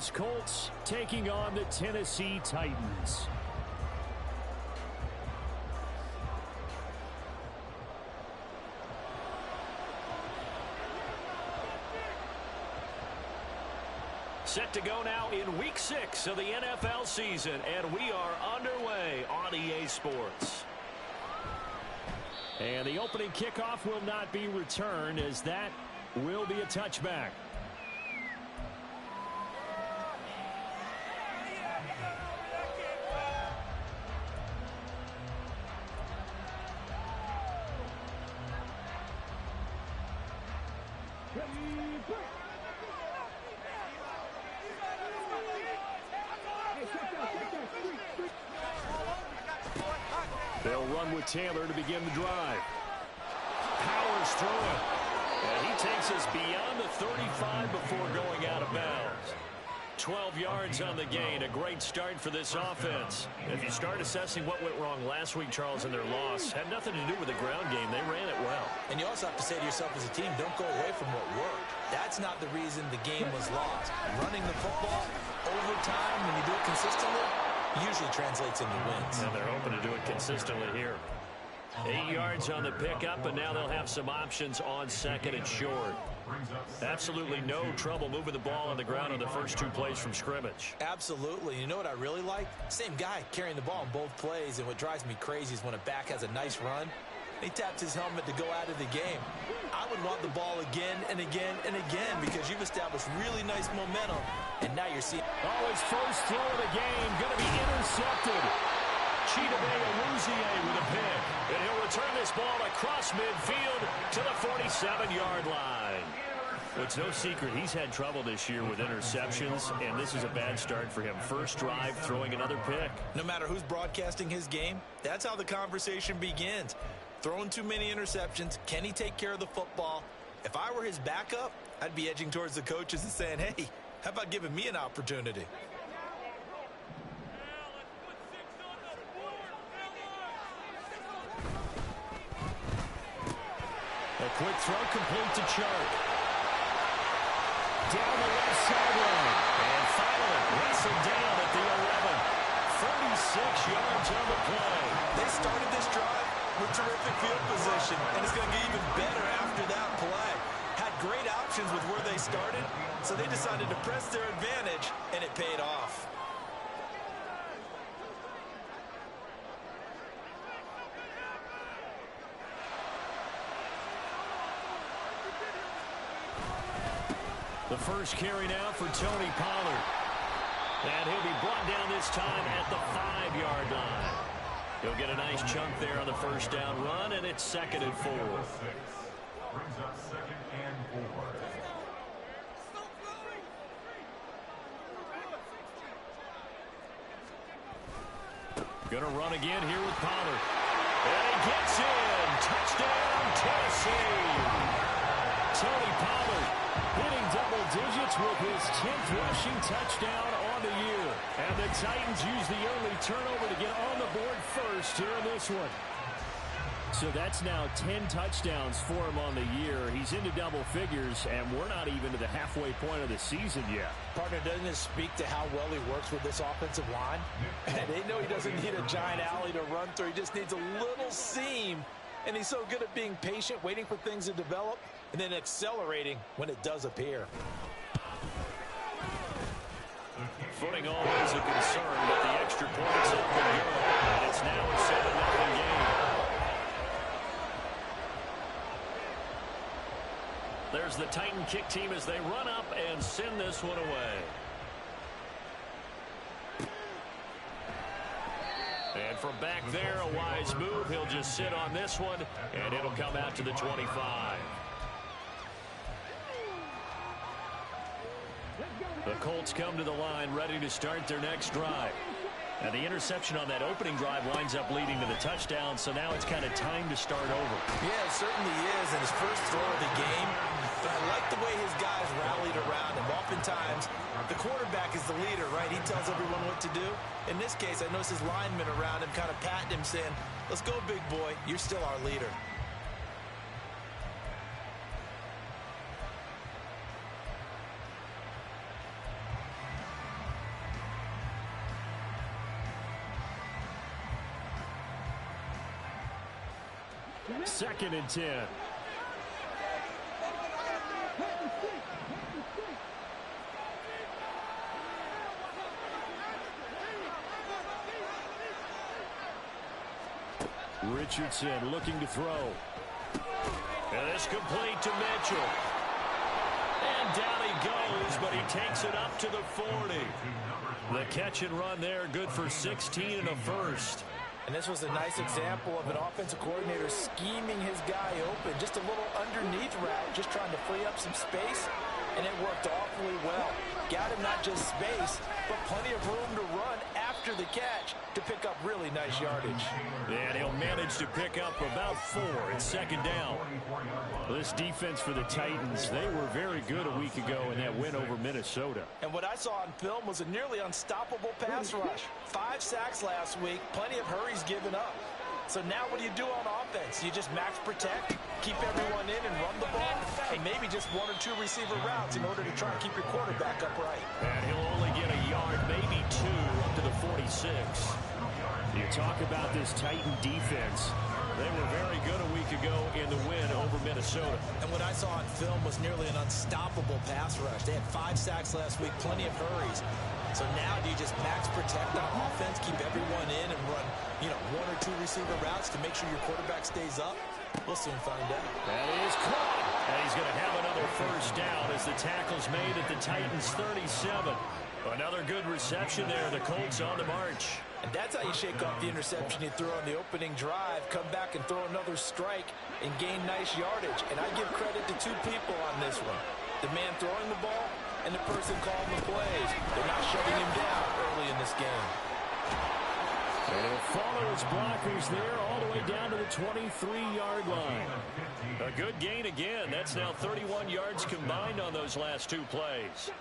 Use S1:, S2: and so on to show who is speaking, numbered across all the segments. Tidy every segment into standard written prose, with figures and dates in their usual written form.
S1: Indianapolis Colts taking on the Tennessee Titans. Set to go now in Week 6 of the NFL season, and we are underway on EA Sports. And the opening kickoff will not be returned, as that will be a touchback. They'll run with Taylor to begin the drive. Powers through it. And he takes us beyond the 35 before going out of bounds. 12 yards on the gain. A great start for this offense. If you start assessing what went wrong last week, Charles, in their loss, had nothing to do with the ground game. They ran it well.
S2: And you also have to say to yourself as a team, don't go away from what worked. That's not the reason the game was lost. Running the football over time, when you do it consistently, usually translates into wins.
S1: And they're hoping to do it consistently here. 8 yards on the pickup, and now they'll have some options on second and short. Absolutely no trouble moving the ball on the ground on the first 2 plays from scrimmage.
S2: Absolutely. You know what I really like? Same guy carrying the ball in both plays, and what drives me crazy is when a back has a nice run, he taps his helmet to go out of the game. I would want the ball again and again and again because you've established really nice momentum, and now you're seeing...
S1: Oh, his first throw of the game going to be intercepted. Chidobe Awuzie with a pick. And he'll return this ball across midfield to the 47-yard line. Well, it's no secret he's had trouble this year with interceptions, and this is a bad start for him. First drive, throwing another pick.
S2: No matter who's broadcasting his game, that's how the conversation begins. Throwing too many interceptions. Can he take care of the football? If I were his backup, I'd be edging towards the coaches and saying, hey, how about giving me an opportunity?
S1: A quick throw complete to Chark. Down the left sideline. And finally wrestled down at the 11. 36 yards on the play.
S2: They started this drive with terrific field position, and it's going to get even better after that play. Had great options with where they started, so they decided to press their advantage, and it paid off.
S1: The first carry now for Tony Pollard. And he'll be brought down this time at the 5-yard line. He'll get a nice chunk there on the first down run, and it's 2nd and 4.
S3: Brings up 2nd and 4.
S1: Gonna run again here with Pollard. And he gets in. Touchdown, Tennessee. Tony Pollard hitting double digits with his 10th rushing touchdown on the year. And the Titans use the early turnover to get on the board first here in this one. So that's now 10 touchdowns for him on the year. He's into double figures, and we're not even to the halfway point of the season yet.
S2: Partner, doesn't it speak to how well he works with this offensive line? And they know he doesn't need a giant alley to run through. He just needs a little seam. And he's so good at being patient, waiting for things to develop, and then accelerating when it does appear.
S1: Footing always a concern, but the extra points have been good. And it's now a 7-0 game. There's the Titan kick team as they run up and send this one away. And from back there, a wise move. He'll just sit on this one, and it'll come out to the 25. The Colts come to the line, ready to start their next drive. And the interception on that opening drive winds up leading to the touchdown, so now it's kind of time to start over.
S2: Yeah, it certainly is, and his first throw of the game. But I like the way his guys rallied around him. Oftentimes, the quarterback is the leader, right? He tells everyone what to do. In this case, I noticed his linemen around him kind of patting him, saying, let's go, big boy. You're still our leader.
S1: 2nd and 10. Richardson looking to throw. And it's complete to Mitchell. And down he goes, but he takes it up to the 40. The catch and run there, good for 16 and a first.
S2: And this was a nice example of an offensive coordinator scheming his guy open. Just a little underneath route, just trying to free up some space. And it worked awfully well. Got him not just space, but plenty of room to run after the catch to pick up really nice yardage.
S1: And he'll manage to pick up about 4 in 2nd down. This defense for the Titans, they were very good a week ago in that win over Minnesota.
S2: And what I saw on film was a nearly unstoppable pass rush. 5 sacks last week, plenty of hurries given up. So now what do you do on offense? You just max protect, keep everyone in and run the ball, and maybe just 1 or 2 receiver routes in order to try and keep your quarterback upright.
S1: And he'll only get a yard, maybe 2, up to the 46. You talk about this Titan defense. They were very good a week ago in the win over Minnesota.
S2: And what I saw on film was nearly an unstoppable pass rush. They had 5 sacks last week, plenty of hurries. So now do you just max protect on offense, keep everyone in and run, 1 or 2 receiver routes to make sure your quarterback stays up? We'll soon find out.
S1: That is caught. And he's going to have another first down as the tackle's made at the Titans 37. Another good reception there. The Colts on the march.
S2: And that's how you shake off the interception he threw on the opening drive, come back and throw another strike and gain nice yardage. And I give credit to 2 people on this one. The man throwing the ball and the person calling the plays. They're not shutting him down early in this game.
S1: And he'll follow his blockers there all the way down to the 23-yard line. A good gain again. That's now 31 yards combined on those last 2 plays.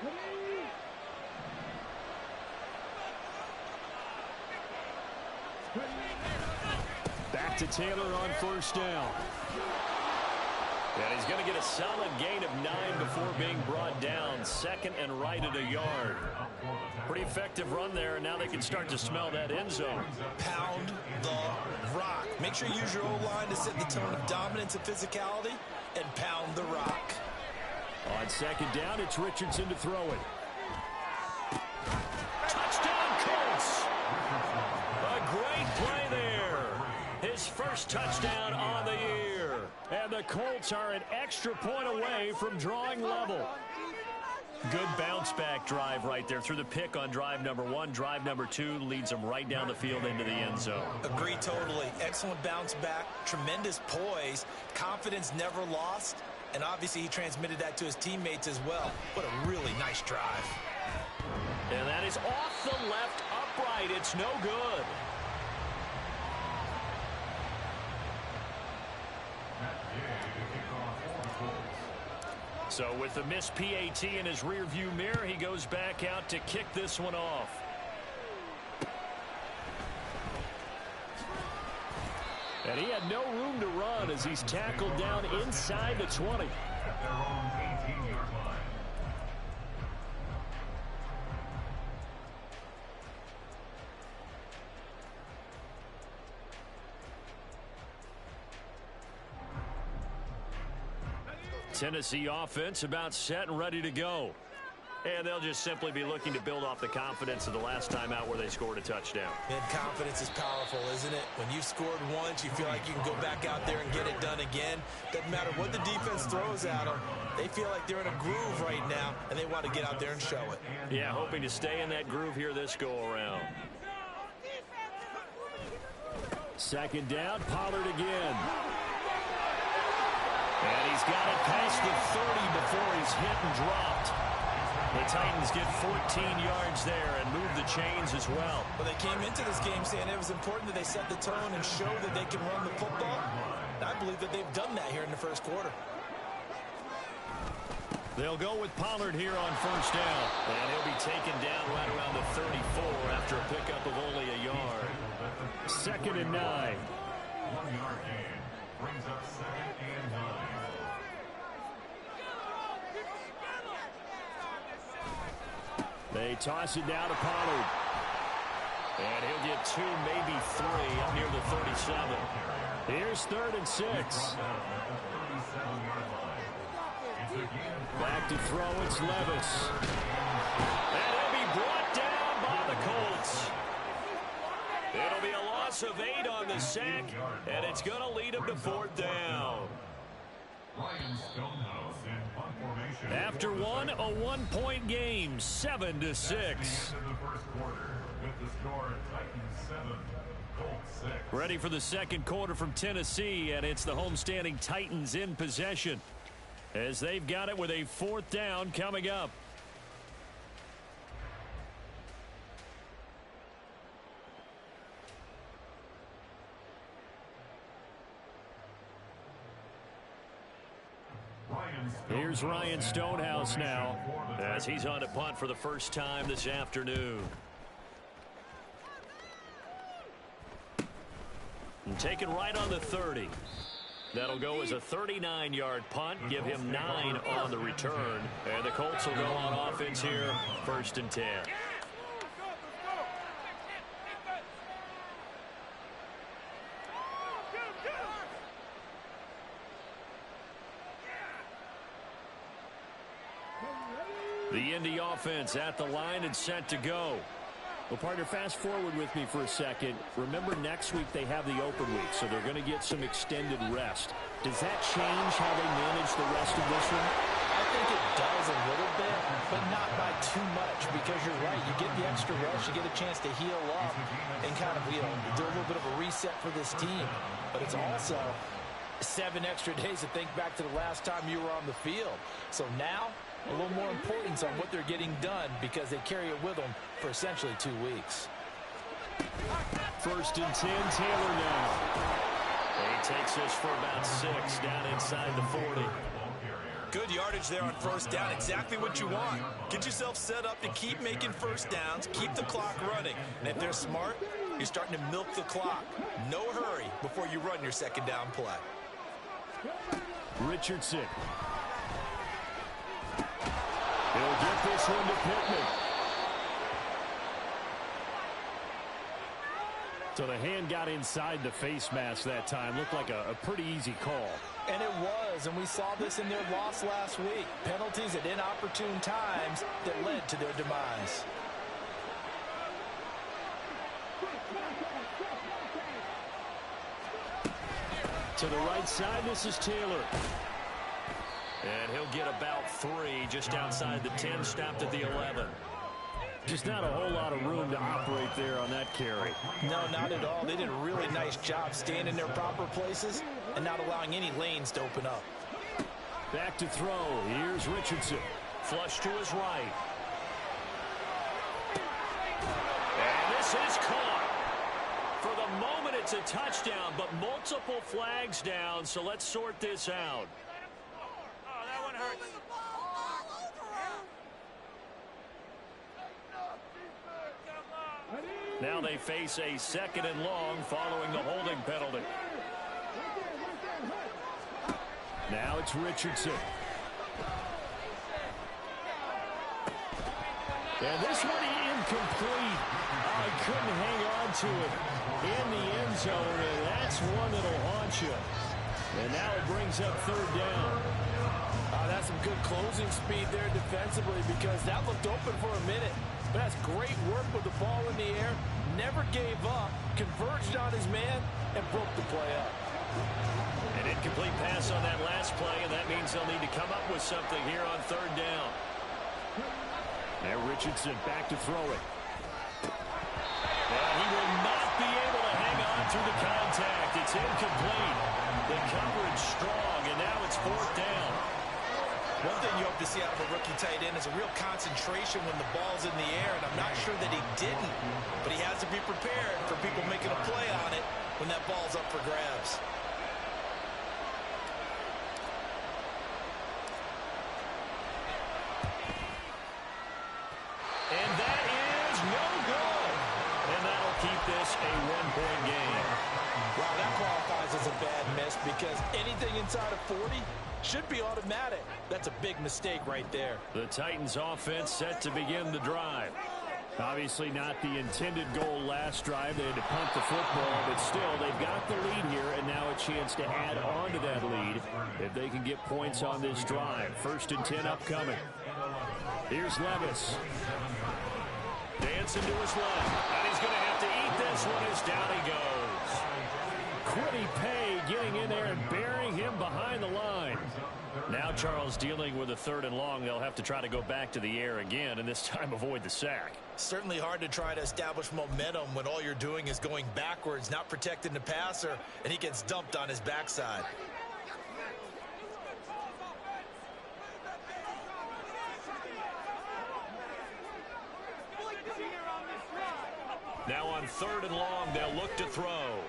S1: Back to Taylor on first down. And he's going to get a solid gain of 9 before being brought down. 2nd and right at a yard. Pretty effective run there, and now they can start to smell that end zone.
S2: Pound the rock. Make sure you use your O-line to set the tone of dominance and physicality, and pound the rock.
S1: On 2nd down, it's Richardson to throw it. Touchdown, Colts! A great play there. His first touchdown on the year. And the Colts are an extra point away from drawing level. Good bounce-back drive right there through the pick on drive number 1. Drive number 2 leads them right down the field into the end zone.
S2: Agree totally. Excellent bounce back, tremendous poise, confidence never lost, and obviously he transmitted that to his teammates as well. What a really nice drive.
S1: And that is off the left upright. It's no good. So with the missed PAT in his rearview mirror, he goes back out to kick this one off. And he had no room to run as he's tackled down inside the 20.
S3: At their own 18-yard line.
S1: Tennessee offense about set and ready to go. And they'll just simply be looking to build off the confidence of the last time out where they scored a touchdown.
S2: And confidence is powerful, isn't it? When you've scored once, you feel like you can go back out there and get it done again. Doesn't matter what the defense throws at them. They feel like they're in a groove right now, and they want to get out there and show it.
S1: Yeah, hoping to stay in that groove here this go-around. 2nd down, Pollard again. And he's got it past the 30 before he's hit and dropped. The Titans get 14 yards there and move the chains as well.
S2: Well, they came into this game saying it was important that they set the tone and show that they can run the football. And I believe that they've done that here in the first quarter.
S1: They'll go with Pollard here on first down. And he'll be taken down right around the 34 after a pickup of only a yard. 2nd and 9.
S3: 1-yard gain brings up 2nd and 9.
S1: They toss it down to Pollard. And he'll get 2, maybe 3 up near the 37. Here's 3rd and 6. Back to throw, it's Levis. And he'll be brought down by the Colts. It'll be a loss of 8 on the sack, and it's going to lead him to 4th down. After one, a 1-point game, 7-6. Ready for the second quarter from Tennessee, and it's the homestanding Titans in possession as they've got it with a 4th down coming up. Here's Ryan Stonehouse now as he's on to punt for the first time this afternoon. And taken right on the 30. That'll go as a 39-yard punt, give him 9 on the return. And the Colts will go on offense here, 1st and 10. The Indy offense at the line and set to go. Well, partner, fast forward with me for a second. Remember, next week they have the open week, so they're going to get some extended rest. Does that change how they manage the rest of this one?
S2: I think it does a little bit, but not by too much, because you're right. You get the extra rest, you get a chance to heal up and kind of, do a little bit of a reset for this team. But it's also 7 extra days to think back to the last time you were on the field. So now, a little more importance on what they're getting done because they carry it with them for essentially 2 weeks.
S1: 1st and 10, Taylor now. He takes this for about 6 down inside the 40.
S2: Good yardage there on 1st down. Exactly what you want. Get yourself set up to keep making 1st downs, keep the clock running. And if they're smart, you're starting to milk the clock. No hurry before you run your 2nd down play.
S1: Richardson. He'll get this one to Pittman. So the hand got inside the face mask that time. Looked like a pretty easy call.
S2: And it was, and we saw this in their loss last week. Penalties at inopportune times that led to their demise.
S1: To the right side, this is Taylor. And he'll get about 3 just outside the 10, stopped at the 11. Just not a whole lot of room to operate there on that carry.
S2: No, not at all. They did a really nice job staying in their proper places and not allowing any lanes to open up.
S1: Back to throw. Here's Richardson. Flush to his right. And this is caught. For the moment, it's a touchdown, but multiple flags down, so let's sort this out. Now they face a 2nd and long following the holding penalty. Now it's Richardson. And this one incomplete. Oh, he couldn't hang on to it in the end zone, and that's one that'll haunt you. And now it brings up 3rd down.
S2: That's some good closing speed there defensively because that looked open for a minute. But that's great work with the ball in the air. Never gave up, converged on his man, and broke the play up.
S1: An incomplete pass on that last play, and that means they'll need to come up with something here on 3rd down. Now Richardson back to throw it. And he will not be able to hang on through the contact. It's incomplete. The coverage strong, and now it's 4th down.
S2: One thing you hope to see out of a rookie tight end is a real concentration when the ball's in the air, and I'm not sure that he didn't, but he has to be prepared for people making a play on it when that ball's up for grabs.
S1: And that is no good. And that'll keep this a 1-point game.
S2: Wow, that qualifies as a bad miss because anything inside of 40 should be automatic. That's a big mistake right there.
S1: The Titans offense set to begin the drive. Obviously not the intended goal last drive. They had to punt the football, but still, they've got the lead here, and now a chance to add on to that lead if they can get points on this drive. 1st and 10 upcoming. Here's Levis. Dancing to his left, and he's going to have to eat this one as down he goes. Quiddy Pay getting in there and burying him behind the line. Now Charles dealing with a 3rd and long. They'll have to try to go back to the air again, and this time avoid the sack.
S2: Certainly hard to try to establish momentum when all you're doing is going backwards, not protecting the passer, and he gets dumped on his backside.
S1: Now on 3rd and long, they'll look to throw.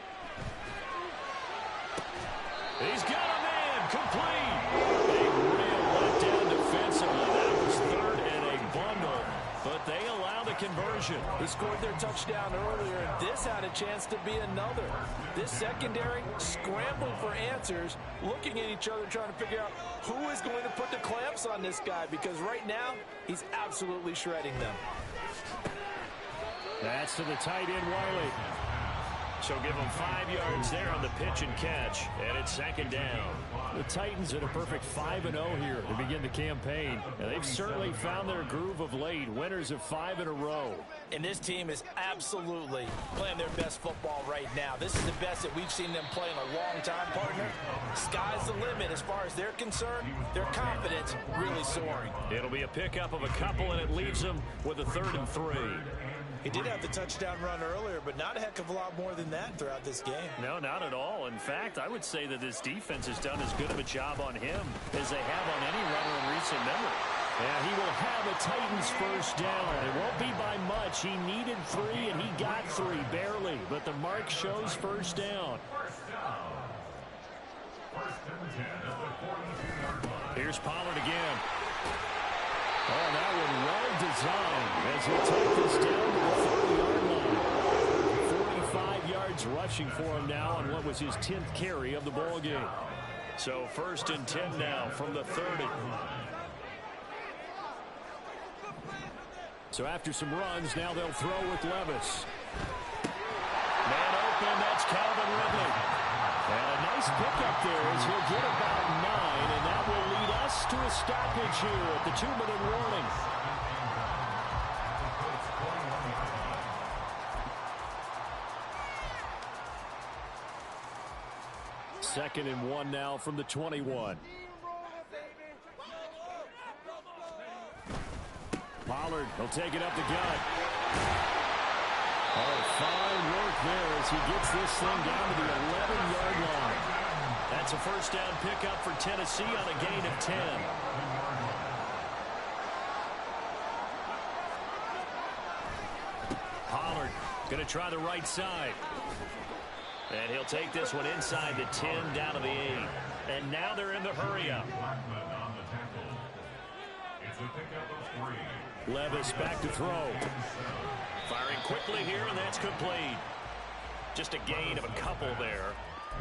S1: He's got a man, complete. A real letdown defensively. That was 3rd and a bundle, but they allow the conversion.
S2: They scored their touchdown earlier, and this had a chance to be another. This secondary scrambling for answers, looking at each other, trying to figure out who is going to put the clamps on this guy, because right now, he's absolutely shredding them.
S1: That's to the tight end, Wiley. So give them 5 yards there on the pitch and catch, and it's 2nd down. The Titans at a perfect 5-0 here to begin the campaign, and they've certainly found their groove of late, winners of 5 in a row.
S2: And this team is absolutely playing their best football right now. This is the best that we've seen them play in a long time, partner. Sky's the limit as far as they're concerned. Their confidence really soaring.
S1: It'll be a pickup of a couple, and it leaves them with a 3rd and 3.
S2: He did have the touchdown run earlier, but not a heck of a lot more than that throughout this game.
S1: No, not at all. In fact, I would say that this defense has done as good of a job on him as they have on any runner in recent memory. Yeah, he will have a Titans 1st down. It won't be by much. He needed 3, and he got 3, barely. But the mark shows 1st down. Here's Pollard again. Oh, that one well designed as he'll take this down to the 30-yard line. 45 yards rushing for him now on what was his 10th carry of the ball game. So 1st and 10 now from the 30. So after some runs, now they'll throw with Levis. Man open, that's Calvin Ridley. And a nice pickup there as he'll get about 9, and that will lead us to a stoppage here at the 2-minute warning. Second and 1 now from the 21. Pollard, he'll take it up the gut. Oh, fine work there as he gets this thing down to the 11-yard line. That's a 1st down pickup for Tennessee on a gain of 10. Pollard going to try the right side. And he'll take this one inside the 10 down to the 8. And now they're in the hurry-up. Levis back to throw. Firing quickly here, and that's complete. Just a gain of a couple there.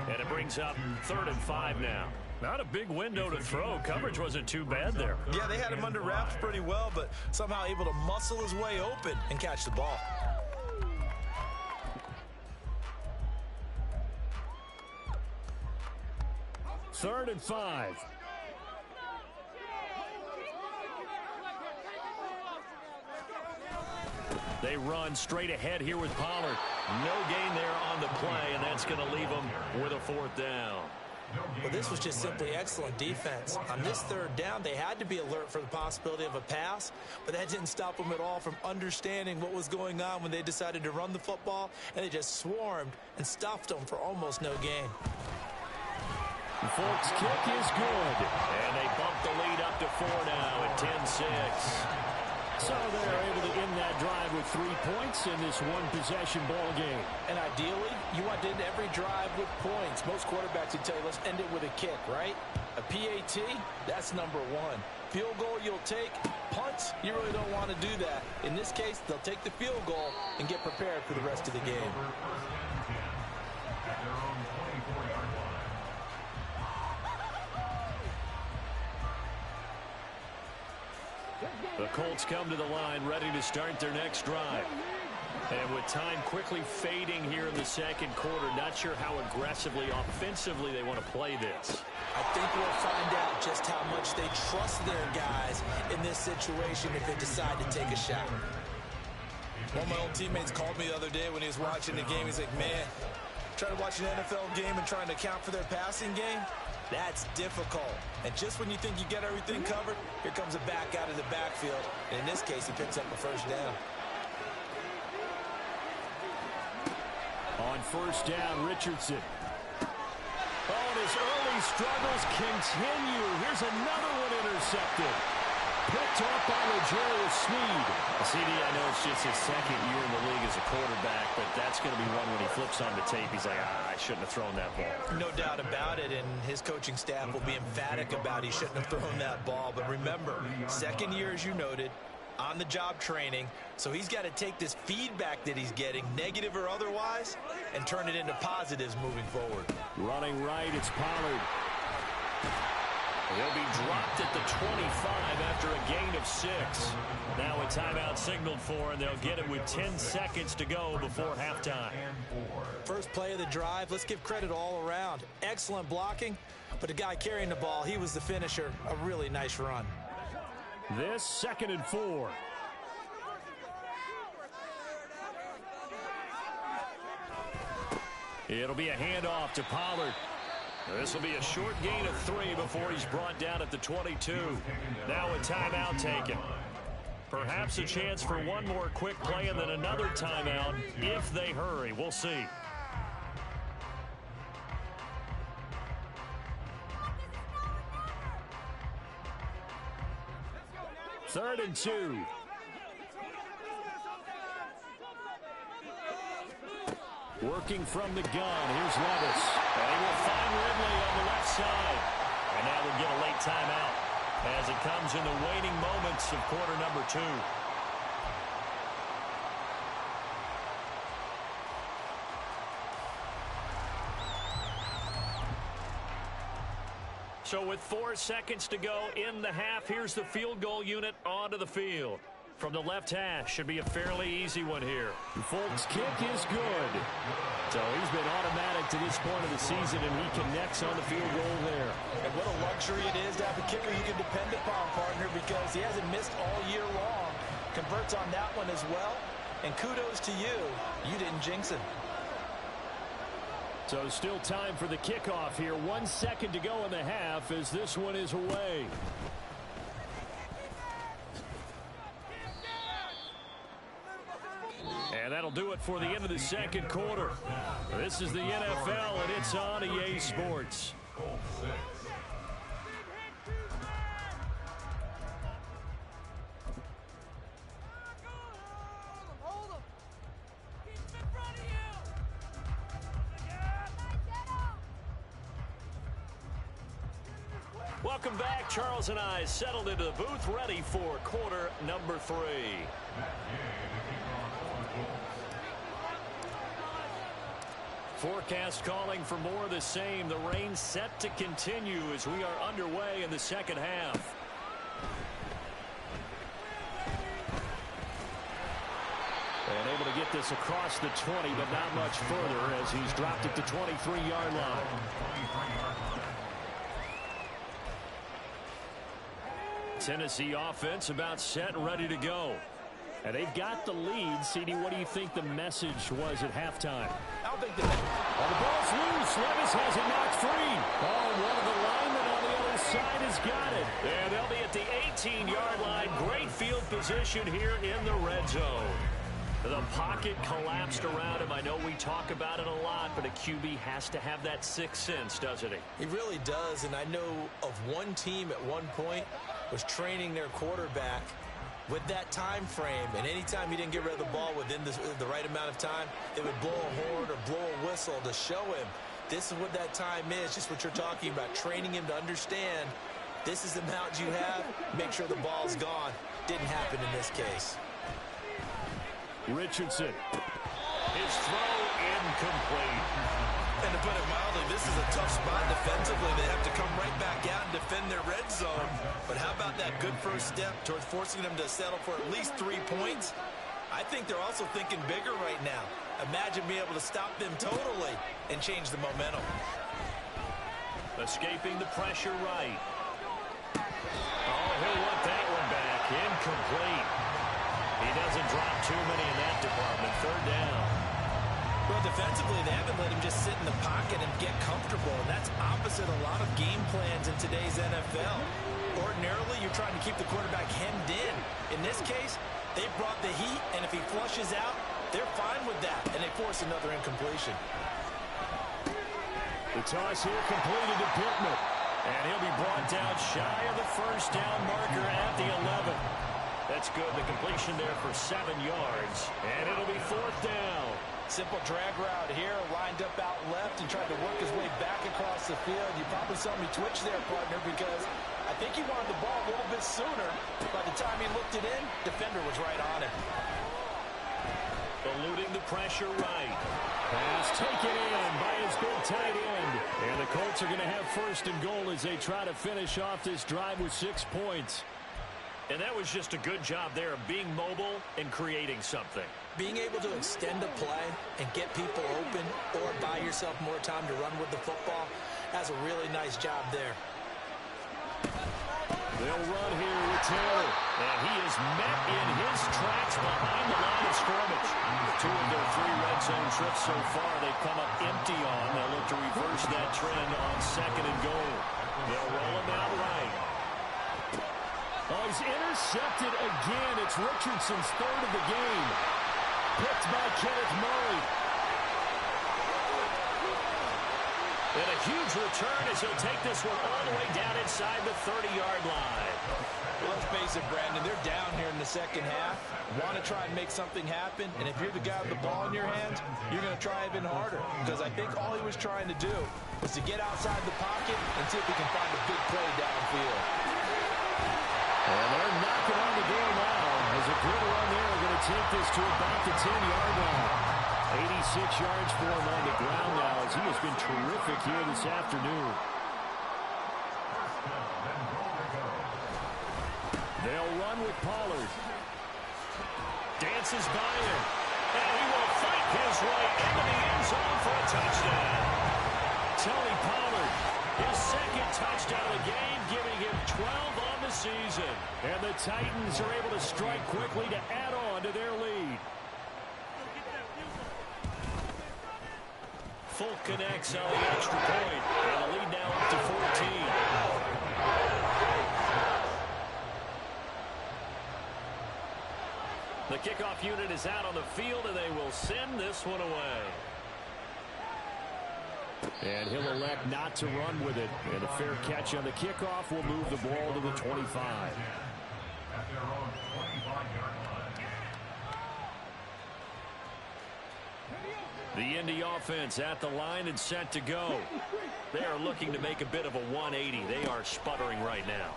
S1: And it brings up 3rd and 5 now. Not a big window to throw. Coverage wasn't too bad there.
S2: Yeah, they had him under wraps pretty well, but somehow able to muscle his way open and catch the ball.
S1: Third and 5. They run straight ahead here with Pollard. No gain there on the play, and that's going to leave them with a 4th down.
S2: Well, this was just simply excellent defense. On this 3rd down, they had to be alert for the possibility of a pass, but that didn't stop them at all from understanding what was going on when they decided to run the football, and they just swarmed and stuffed them for almost no gain.
S1: The Folks kick is good, and they bump the lead up to 4 now at 10-6. So they're able to end that drive with 3 points in this one-possession ball game.
S2: And ideally, you want to end every drive with points. Most quarterbacks would tell you, let's end it with a kick, right? A PAT, that's number 1. Field goal you'll take. Punts, you really don't want to do that. In this case, they'll take the field goal and get prepared for the rest of the game.
S1: The Colts come to the line, ready to start their next drive. And with time quickly fading here in the second quarter, not sure how aggressively, offensively they want to play this.
S2: I think we'll find out just how much they trust their guys in this situation if they decide to take a shot. One of my old teammates called me the other day when he was watching the game. He's like, man, trying to watch an NFL game and trying to account for their passing game? That's difficult. And just when you think you get everything covered, here comes a back out of the backfield. And in this case, he picks up a first down.
S1: On first down, Richardson. Oh, and his early struggles continue. Here's another one intercepted. Picked off by L'Jarius Sneed. CD, I know it's just his second year in the league as a quarterback, but that's going to be one when he flips on the tape. He's like, I shouldn't have thrown that ball.
S2: No doubt about it, and his coaching staff will be emphatic about he shouldn't have thrown that ball. But remember, second year, as you noted, on-the-job training, so he's got to take this feedback that he's getting, negative or otherwise, and turn it into positives moving forward.
S1: Running right, it's Pollard. He'll be dropped at the 25 after a gain of 6. Now a timeout signaled for, and they'll get it with 10 seconds to go before halftime.
S2: First play of the drive, let's give credit all around. Excellent blocking, but the guy carrying the ball, he was the finisher. A really nice run.
S1: This 2nd and 4. It'll be a handoff to Pollard. This will be a short gain of 3 before he's brought down at the 22. Now a timeout taken. Perhaps a chance for one more quick play and then another timeout if they hurry. We'll see. Third and 2. Working from the gun. Here's Levis. And he will find Ridley on the left side. And now we'll get a late timeout as it comes in the waning moments of quarter number 2. So with 4 seconds to go in the half, here's the field goal unit onto the field. From the left hash, should be a fairly easy one here. Folk's kick is good. So he's been automatic to this point of the season, and he connects on the field goal there.
S2: And what a luxury it is to have a kicker you can depend upon, partner, because he hasn't missed all year long. Converts on that one as well. And kudos to you. You didn't jinx him.
S1: So still time for the kickoff here. 1 second to go in the half as this one is away. And that'll do it for the end of the second quarter. This is the NFL, and it's on EA Sports. Welcome back. Charles and I settled into the booth, ready for quarter number 3. Forecast calling for more of the same. The rain set to continue as we are underway in the second half. And able to get this across the 20, but not much further as he's dropped at the 23-yard line. Tennessee offense about set and ready to go. And they've got the lead. CD, what do you think the message was at halftime?
S2: I don't think that.
S1: Oh, the ball's loose. Levis has it knocked free. Oh, one of the linemen on the other side has got it. And they'll be at the 18-yard line. Great field position here in the red zone. The pocket collapsed around him. I know we talk about it a lot, but a QB has to have that sixth sense, doesn't he?
S2: He really does, and I know of one team at one point was training their quarterback with that time frame, and anytime he didn't get rid of the ball within the right amount of time, they would blow a horn or blow a whistle to show him this is what that time is, just what you're talking about, training him to understand this is the amount you have, make sure the ball's gone. Didn't happen in this case.
S1: Richardson. His throw incomplete.
S2: And to put it mildly, this is a tough spot defensively. They have to come right back out and defend their red zone. But how about that good first step towards forcing them to settle for at least 3 points? I think they're also thinking bigger right now. Imagine being able to stop them totally and change the momentum.
S1: Escaping the pressure right. Oh, he'll want that one back. Incomplete. He doesn't drop too many in that department. Third down.
S2: Well, defensively, they haven't let him just sit in the pocket and get comfortable, and that's opposite a lot of game plans in today's NFL. Ordinarily, you're trying to keep the quarterback hemmed in. In this case, they brought the heat, and if he flushes out, they're fine with that, and they force another incompletion.
S1: The toss here completed to Pittman, and he'll be brought down shy of the first down marker at the 11. That's good. The completion there for 7 yards, and it'll be fourth down.
S2: Simple drag route here, lined up out left and tried to work his way back across the field. You probably saw me twitch there, partner, because I think he wanted the ball a little bit sooner. By the time he looked it in, defender was right on him.
S1: Eluding the pressure right. Pass taken in by his big tight end. And the Colts are going to have first and goal as they try to finish off this drive with 6 points. And that was just a good job there of being mobile and creating something.
S2: Being able to extend a play and get people open or buy yourself more time to run with the football, that's a really nice job there.
S1: They'll run here with Taylor. And he is met in his tracks behind the line of scrimmage. 2 of their 3 red zone trips so far they've come up empty on. They'll look to reverse that trend on second and goal. They'll roll him out right. Oh, he's intercepted again. It's Richardson's 3rd of the game. Picked by Kenneth Murray. And a huge return as he'll take this one all the way down inside the 30-yard line.
S2: Well, let's face it, Brandon, they're down here in the second half. Want to try and make something happen, and if you're the guy with the ball in your hands, you're going to try even harder. Because I think all he was trying to do was to get outside the pocket and see if he can find a big play downfield.
S1: And they're knocking on the door now as a good run there. They're going to take this to about the 10-yard line. 86 yards for him on the ground now as he has been terrific here this afternoon. They'll run with Pollard. Dances by him. And he will fight his way into the end zone for a touchdown. Tony Pollard, his 2nd touchdown of the game, giving him 12 on the season. And the Titans are able to strike quickly to add on to their lead. Folk connects on the extra point, and the lead now up to 14. The kickoff unit is out on the field, and they will send this one away. And he'll elect not to run with it. And a fair catch on the kickoff will move the ball to the 25. The Indy offense at the line and set to go. They are looking to make a bit of a 180. They are sputtering right now.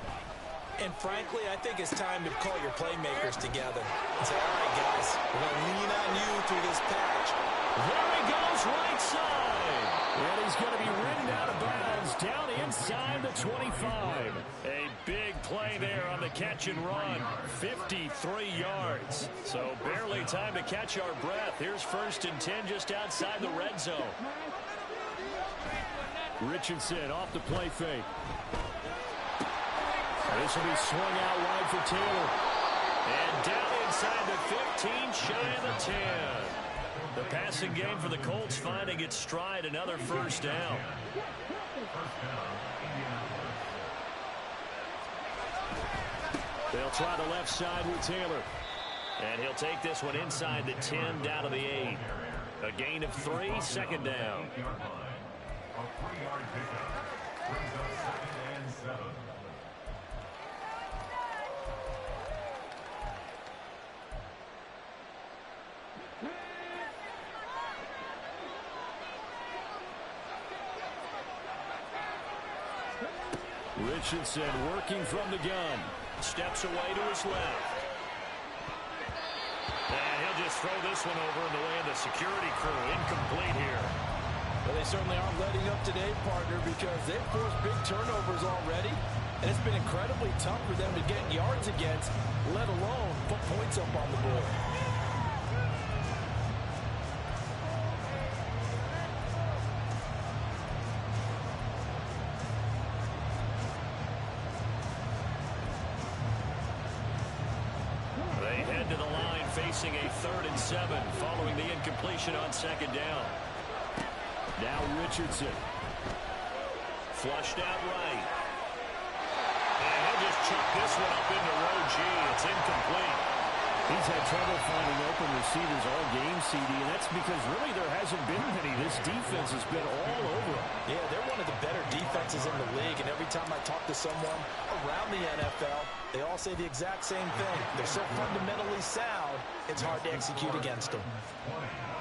S2: And frankly, I think it's time to call your playmakers together and say, all right, guys, we're going to lean on you through this patch.
S1: There he goes, right side. And he's going to be ridden out of bounds down inside the 25. A big play there on the catch and run. 53 yards. So barely time to catch our breath. Here's 1st and 10 just outside the red zone. Richardson off the play fake. This will be swung out wide for Taylor. And down inside the 15, shy of the 10. The passing game for the Colts finding its stride, another first down. They'll try the left side with Taylor. And he'll take this one inside the 10, down to the 8. A gain of 3, 2nd down.
S3: A 3-yard pickup brings up 2nd and 7.
S1: Richardson working from the gun. Steps away to his left. And he'll just just throw this one over in the way of the security crew. Incomplete here.
S2: Well, they certainly aren't letting up today, partner, because they've forced big turnovers already, and it's been incredibly tough for them to get yards against, let alone put points up on the board.
S1: They head to the line facing a 3rd and 7 following the incompletion on 2nd down. Now Richardson. Flushed out right. And he'll just chuck this one up into row G. It's incomplete.
S4: He's had trouble finding open receivers all game, CD, and that's because really there hasn't been many. This defense has been all over him.
S2: Yeah, they're one of the better defenses in the league, and every time I talk to someone around the NFL, they all say the exact same thing. They're so fundamentally sound, it's hard to execute against them.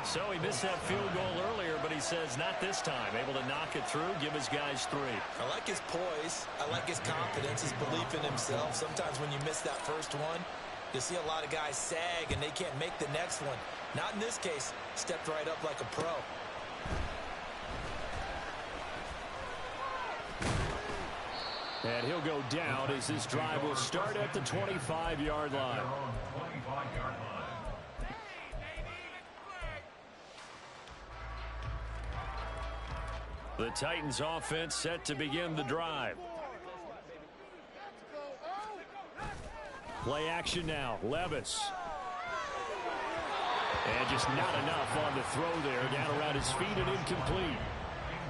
S1: So he missed that field goal earlier, but he says not this time. Able to knock it through, give his guys 3.
S2: I like his poise. I like his confidence, his belief in himself. Sometimes when you miss that first one, you see a lot of guys sag and they can't make the next one. Not in this case. Stepped right up like a pro.
S4: And he'll go down as this drive will start at the 25-yard line.
S1: The Titans offense set to begin the drive.
S4: Play action now. Levis. And just not enough on the throw there. Down around his feet and incomplete.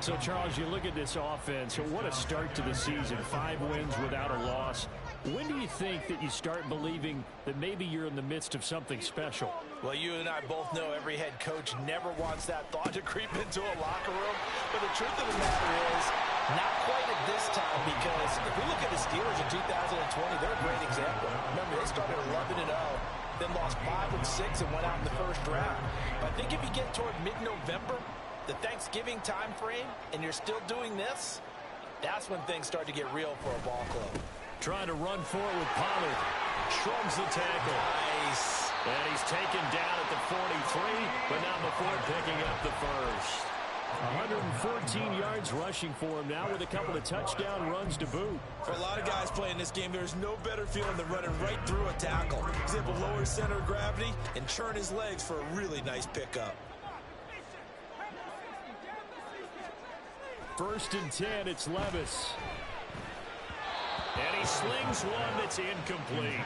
S4: So, Charles, you look at this offense. What a start to the season. 5 wins without a loss. When do you think that you start believing that maybe you're in the midst of something special?
S2: Well, you and I both know every head coach never wants that thought to creep into a locker room. But the truth of the matter is, not quite at this time, because if we look at the Steelers in 2020, they're a great example. Remember, they started 11-0, then lost 5 and 6 and went out in the first round. But I think if you get toward mid-November, the Thanksgiving time frame, and you're still doing this, that's when things start to get real for a ball club.
S1: Trying to run for it with Pollard. Shrugs the tackle.
S2: Nice.
S1: And he's taken down at the 43, but not before picking up the first.
S4: 114 yards rushing for him now with a couple of touchdown runs to boot.
S2: For a lot of guys playing this game, there's no better feeling than running right through a tackle. He's able to lower his center of gravity and churn his legs for a really nice pickup.
S4: 1st and 10, it's Levis.
S1: And he slings one that's incomplete.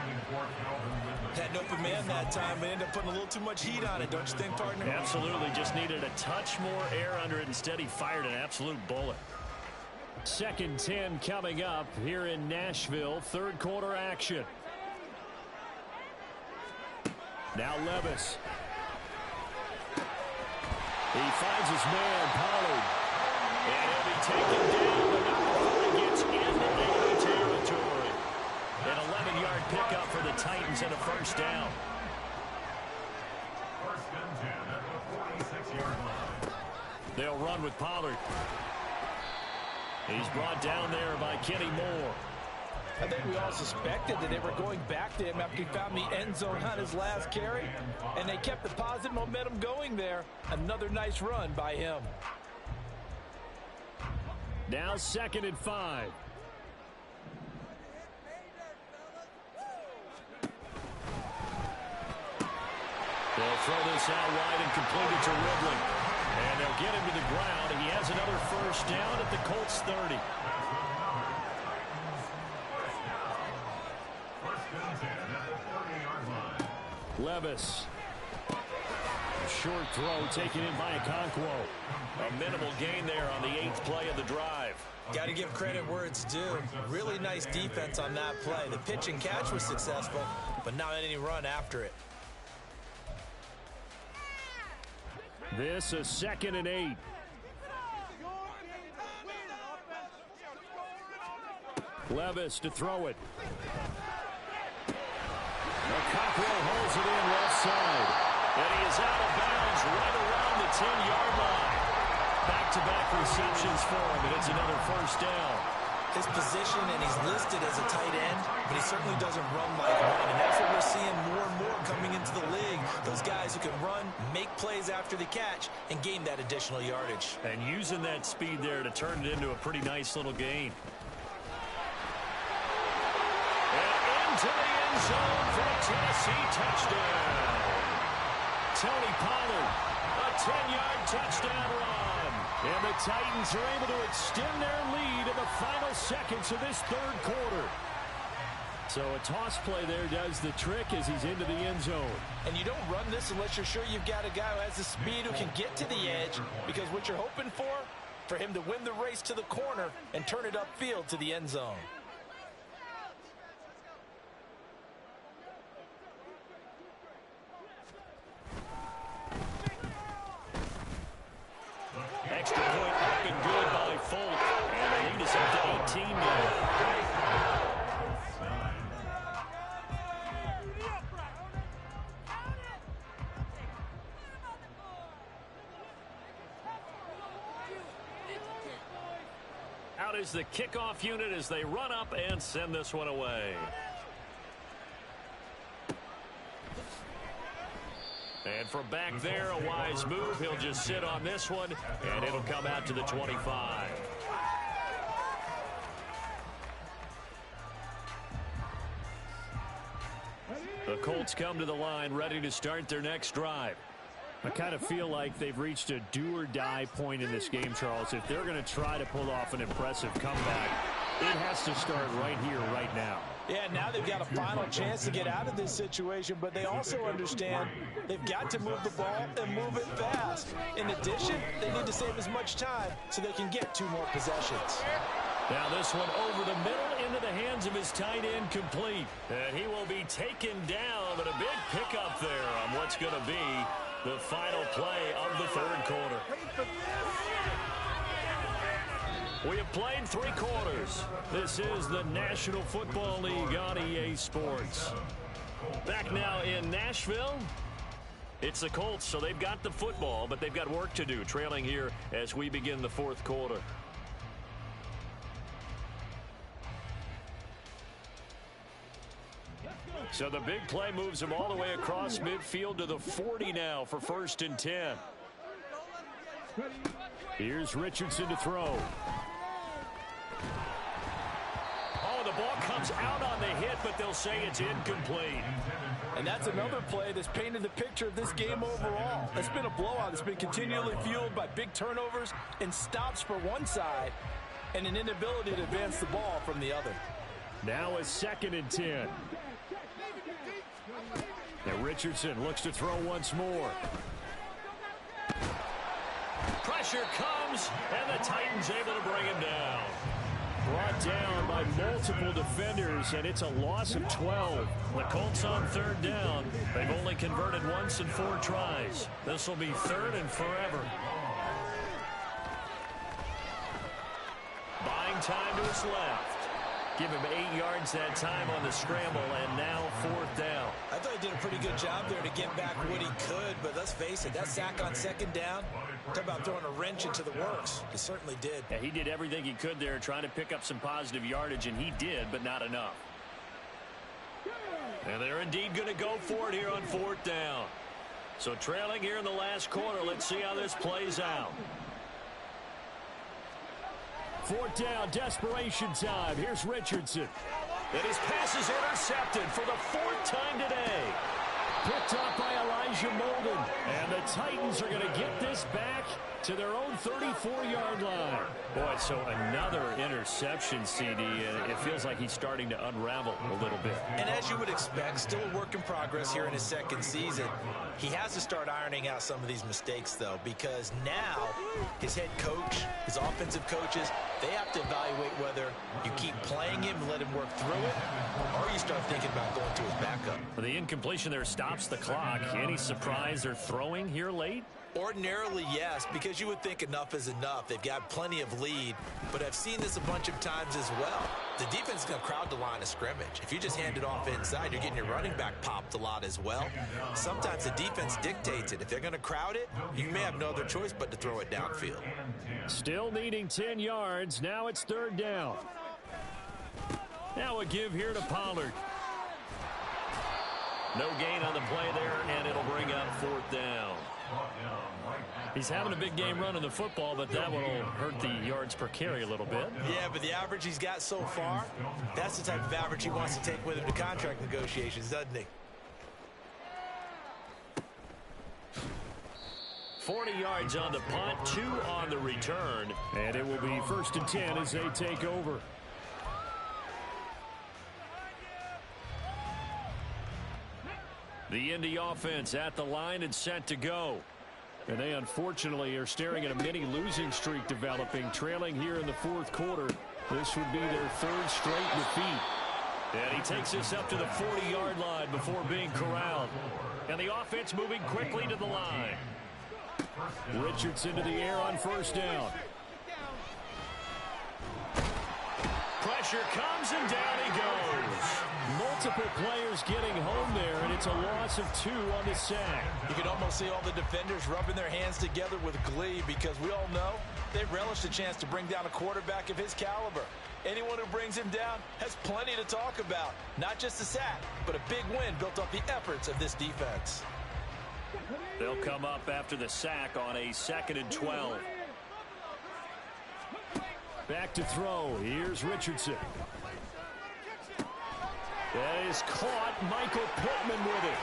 S2: Had an open man that time, but ended up putting a little too much heat on it, don't you think, partner?
S1: Absolutely, just needed a touch more air under it. Instead, he fired an absolute bullet.
S4: 2nd 10 coming up here in Nashville. 3rd quarter action. Now Levis. He finds his man, Pollard.
S1: And he'll be taken down, but not before he gets into enemy territory. An 11-yard pickup for the Titans and a 1st down.
S3: 1st and 10 at the 46-yard line.
S1: They'll run with Pollard. He's brought down there by Kenny Moore.
S2: I think we all suspected that they were going back to him after he found the end zone on his last carry, and they kept the positive momentum going there. Another nice run by him.
S4: Now 2nd and 5.
S1: They'll throw this out wide and complete it to Ridley. And they'll get him to the ground. He has another 1st down at the Colts 30.
S3: 1st and 10 at the 30-yard line.
S4: Levis. A short throw taken in by Okonkwo.
S1: A minimal gain there on the 8th play of the drive.
S2: Got to give credit where it's due. Really nice defense on that play. The pitch and catch was successful, but not any run after it.
S4: This a 2nd and 8. Levis to throw it. Okonkwo holds it in left side.
S1: And he is out of bounds right around the 10-yard line. Back-to-back receptions for him, and it's another 1st down.
S2: his position, and he's listed as a tight end, but he certainly doesn't run like one, and that's what we're seeing more and more coming into the league. Those guys who can run, make plays after the catch, and gain that additional yardage.
S4: And using that speed there to turn it into a pretty nice little gain. And into the end zone for a Tennessee touchdown. Tony Pollard, a 10-yard touchdown run. And the Titans are able to extend their lead in the final seconds of this third quarter. So a toss play there does the trick as he's into the end zone.
S2: And you don't run this unless you're sure you've got a guy who has the speed who can get to the edge, because what you're hoping for him to win the race to the corner and turn it upfield to the end zone.
S4: Extra point up and good by Folk. And the lead is up to 18 now. Out is the kickoff unit as they run up and send this one away. And from back there, a wise move. He'll just sit on this one, and it'll come out to the 25. The Colts come to the line, ready to start their next drive. I kind of feel like they've reached a do-or-die point in this game, Charles. If they're going to try to pull off an impressive comeback, it has to start right here, right now.
S2: Yeah, now they've got a final chance to get out of this situation, but they also understand they've got to move the ball and move it fast. In addition, they need to save as much time so they can get 2 more possessions.
S4: Now this one over the middle into the hands of his tight end, complete. And he will be taken down, but a big pickup there on what's going to be the final play of the third quarter. We have played 3 quarters. This is the National Football League on EA Sports. Back now in Nashville. It's the Colts, so they've got the football, but they've got work to do, trailing here as we begin the fourth quarter. So the big play moves him all the way across midfield to the 40 now for 1st and 10. Here's Richardson to throw. Oh, the ball comes out on the hit, but they'll say it's incomplete.
S2: And that's another play that's painted the picture of this game overall. It's been a blowout. It's been continually fueled by big turnovers and stops for one side and an inability to advance the ball from the other.
S4: Now a 2nd and 10. Now Richardson looks to throw once more. Pressure comes, and the Titans able to bring him down. Brought down by multiple defenders, and it's a loss of 12. The Colts on 3rd down. They've only converted once in 4 tries. This will be 3rd and forever. Buying time to his left. Give him 8 yards that time on the scramble, and now 4th down.
S2: I thought he did a pretty good job there to get back what he could, but let's face it, that sack on 2nd down, talk about throwing a wrench into the works. He certainly did.
S4: Yeah, he did everything he could there, trying to pick up some positive yardage, and he did, but not enough. And they're indeed going to go for it here on 4th down. So trailing here in the last quarter, let's see how this plays out. 4th down, desperation time. Here's Richardson. And his pass is intercepted for the 4th time today. Picked up by Elijah Molden. And the Titans are going to get this back to their own 34-yard line. Boy, so another interception, CD. It feels like he's starting to unravel a little bit.
S2: And as you would expect, still a work in progress here in his 2nd season. He has to start ironing out some of these mistakes, though, because now his head coach, his offensive coaches, they have to evaluate whether you keep playing him and let him work through it, or you start thinking about going to his backup.
S4: The incompletion there stops the clock. Any surprise they're throwing here late?
S2: Ordinarily, yes, because you would think enough is enough. They've got plenty of lead, but I've seen this a bunch of times as well. The defense is going to crowd the line of scrimmage. If you just hand it off inside, you're getting your running back popped a lot as well. Sometimes the defense dictates it. If they're going to crowd it, you may have no other choice but to throw it downfield.
S4: Still needing 10 yards. Now it's 3rd down. Now a give here to Pollard.
S1: No gain on the play there, and it'll bring up 4th down.
S4: He's having a big game running the football, but that one will hurt the yards per carry a little bit.
S2: Yeah, but the average he's got so far, that's the type of average he wants to take with him to contract negotiations, doesn't he?
S4: 40 yards on the punt, 2 on the return. And it will be 1st and 10 as they take over. The Indy offense at the line and set to go. And they unfortunately are staring at a mini losing streak developing, trailing here in the 4th quarter. This would be their 3rd straight defeat. And he takes this up to the 40-yard line before being corralled. And the offense moving quickly to the line. Richardson to the air on 1st down. Pressure comes and down he goes. Multiple players getting home there, and it's a loss of 2 on the sack.
S2: You can almost see all the defenders rubbing their hands together with glee because we all know they relish the chance to bring down a quarterback of his caliber. Anyone who brings him down has plenty to talk about. Not just a sack, but a big win built off the efforts of this defense.
S4: They'll come up after the sack on a 2nd and 12. Back to throw. Here's Richardson. That is caught. Michael Pittman with it.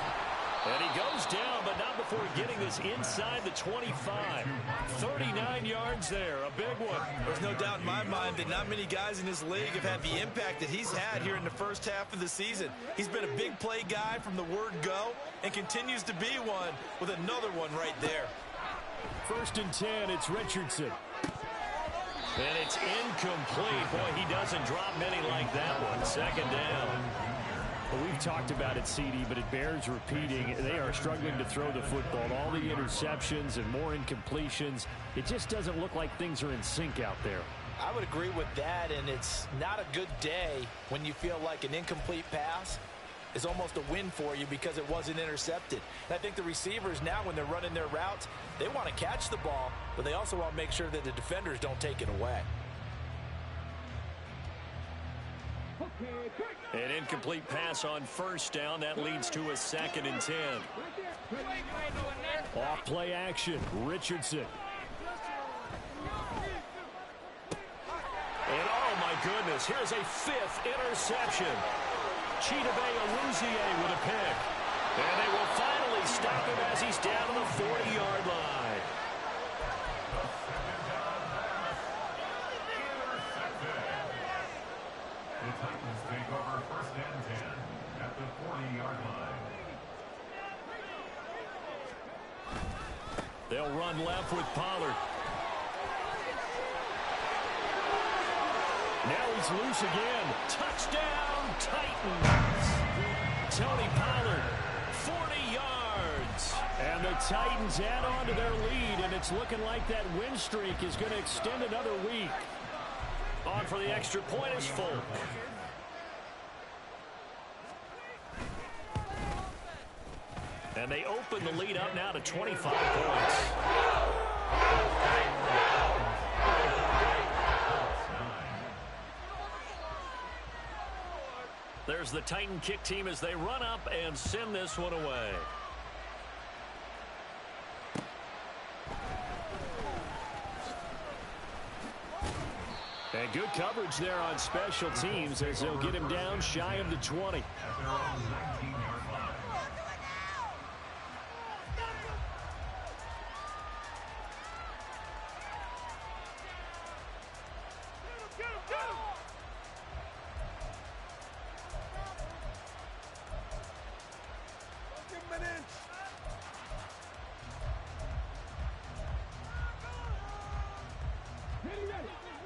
S4: And he goes down, but not before getting this inside the 25. 39 yards there. A big one.
S2: There's no doubt in my mind that not many guys in this league have had the impact that he's had here in the first half of the season. He's been a big play guy from the word go and continues to be one with another one right there.
S4: 1st and 10, it's Richardson. And it's incomplete. Boy, he doesn't drop many like that one. 2nd down. Well, we've talked about it, CD, but it bears repeating. They are struggling to throw the football. All the interceptions and more incompletions. It just doesn't look like things are in sync out there.
S2: I would agree with that, and it's not a good day when you feel like an incomplete pass is almost a win for you because it wasn't intercepted. And I think the receivers now, when they're running their routes, they want to catch the ball, but they also want to make sure that the defenders don't take it away.
S4: An incomplete pass on 1st down. That leads to a 2nd and 10. Off play action. Richardson. And oh my goodness, here's a 5th interception. Chidobe Awuzie with a pick. And they will finally stop him as he's down to the 40-yard line.
S3: The Titans take over 1st and 10 at the 40-yard line.
S4: They'll run left with Pollard. Now he's loose again. Touchdown, Titans. Tony Pollard, 40 yards. And the Titans add on to their lead, and it's looking like that win streak is going to extend another week. On for the extra point is Folk. And they open the lead up now to 25 points. There's the Titan kick team as they run up and send this one away. And good coverage there on special teams as they'll get him down shy of the 20.
S3: At their own 19-yard line.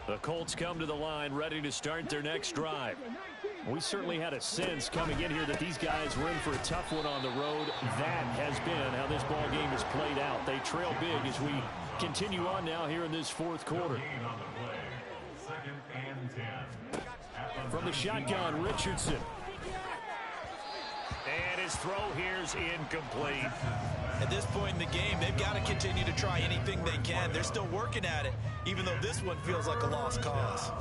S4: The Colts come to the line ready to start their next drive. We certainly had a sense coming in here that these guys were in for a tough one on the road. That has been how this ball game has played out. They trail big as we continue on now here in this 4th quarter.
S3: Gain on the play. 2nd and 10.
S4: From the shotgun, Richardson. And his throw here's incomplete.
S2: At this point in the game, they've got to continue to try anything they can. They're still working at it, even though this one feels like a lost cause.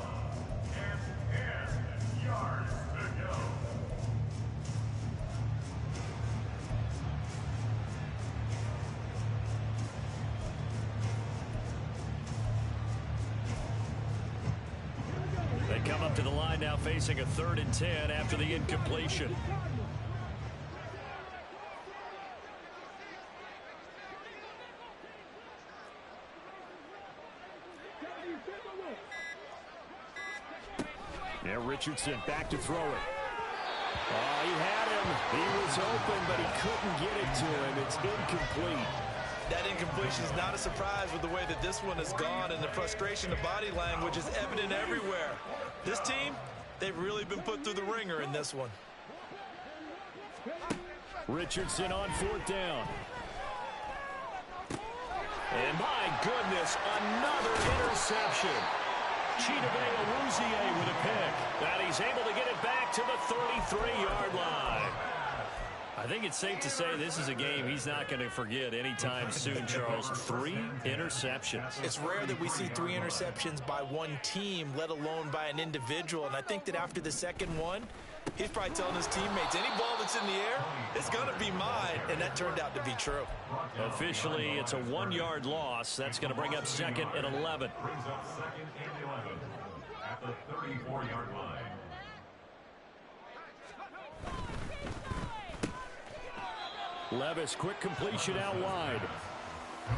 S4: to the line now, facing a 3rd and 10 after the incompletion. Now Richardson back to throw it. Oh, he had him. He was open, but he couldn't get it to him. It's incomplete.
S2: That incompletion is not a surprise with the way that this one has gone, and the frustration, the body language is evident everywhere. This team, they've really been put through the ringer in this one.
S4: Richardson on 4th down. And my goodness, another interception. Chidobe Awuzie with a pick. And he's able to get it back to the 33-yard line. I think it's safe to say this is a game he's not going to forget anytime soon, Charles. 3 interceptions.
S2: It's rare that we see 3 interceptions by one team, let alone by an individual. And I think that after the second one, he's probably telling his teammates, any ball that's in the air, it's going to be mine. And that turned out to be true.
S4: Officially, it's a 1-yard loss. That's going to bring up 2nd and 11.
S3: Brings up 2nd and 11 at the 34-yard line.
S4: Levis, quick completion out wide.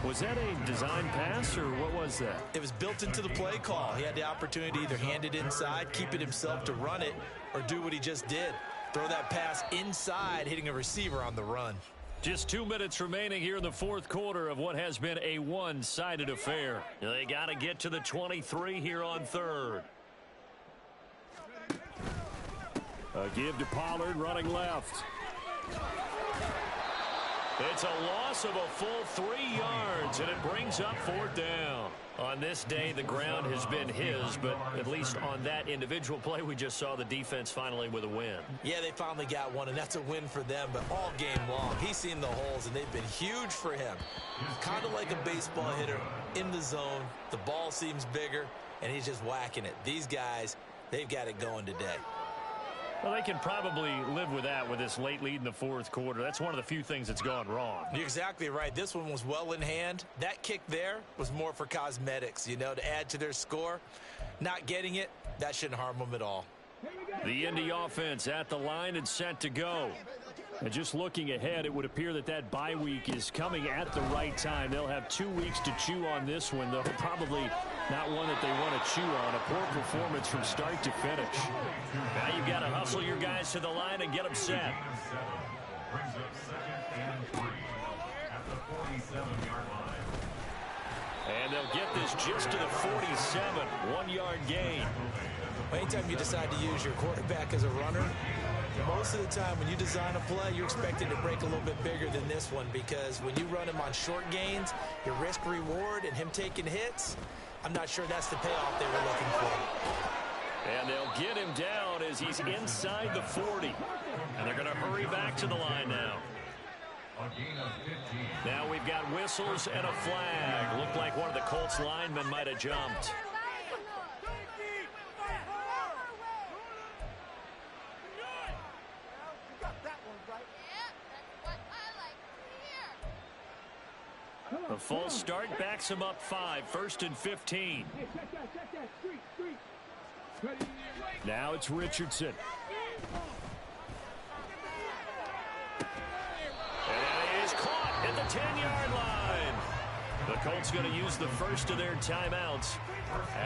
S4: Was that a design pass, or what was that?
S2: It was built into the play call. He had the opportunity to either hand it inside, keep it himself to run it, or do what he just did. Throw that pass inside, hitting a receiver on the run.
S4: Just 2 minutes remaining here in the 4th quarter of what has been a one-sided affair. They got to get to the 23 here on 3rd. A give to Pollard running left. It's a loss of a full 3 yards, and it brings up 4th down. On this day, the ground has been his, but at least on that individual play, we just saw the defense finally with a win.
S2: Yeah, they finally got one, and that's a win for them, but all game long, he's seen the holes, and they've been huge for him. Kind of like a baseball hitter in the zone. The ball seems bigger, and he's just whacking it. These guys, they've got it going today.
S4: Well, they can probably live with that with this late lead in the 4th quarter. That's one of the few things that's gone wrong.
S2: You're exactly right. This one was well in hand. That kick there was more for cosmetics, you know, to add to their score. Not getting it, that shouldn't harm them at all.
S4: The Indy offense at the line and set to go. And just looking ahead, it would appear that that bye week is coming at the right time. They'll have 2 weeks to chew on this one, though probably not one that they want to chew on. A poor performance from start to finish. Now you've got to hustle your guys to the line and get them set.
S3: Brings up 2nd and 3 at the 47-yard line.
S4: And they'll get this just to the 47, 1-yard gain.
S2: Anytime you decide to use your quarterback as a runner, most of the time when you design a play, you're expected to break a little bit bigger than this one, because when you run him on short gains, your risk reward and him taking hits, I'm not sure that's the payoff they were looking for.
S4: And they'll get him down as he's inside the 40. And they're going to hurry back to the line now. Now we've got whistles and a flag. Looked like one of the Colts linemen might have jumped. A false start backs him up 5, 1st and 15. Now it's Richardson. And it is caught at the 10-yard line. The Colts going to use the first of their timeouts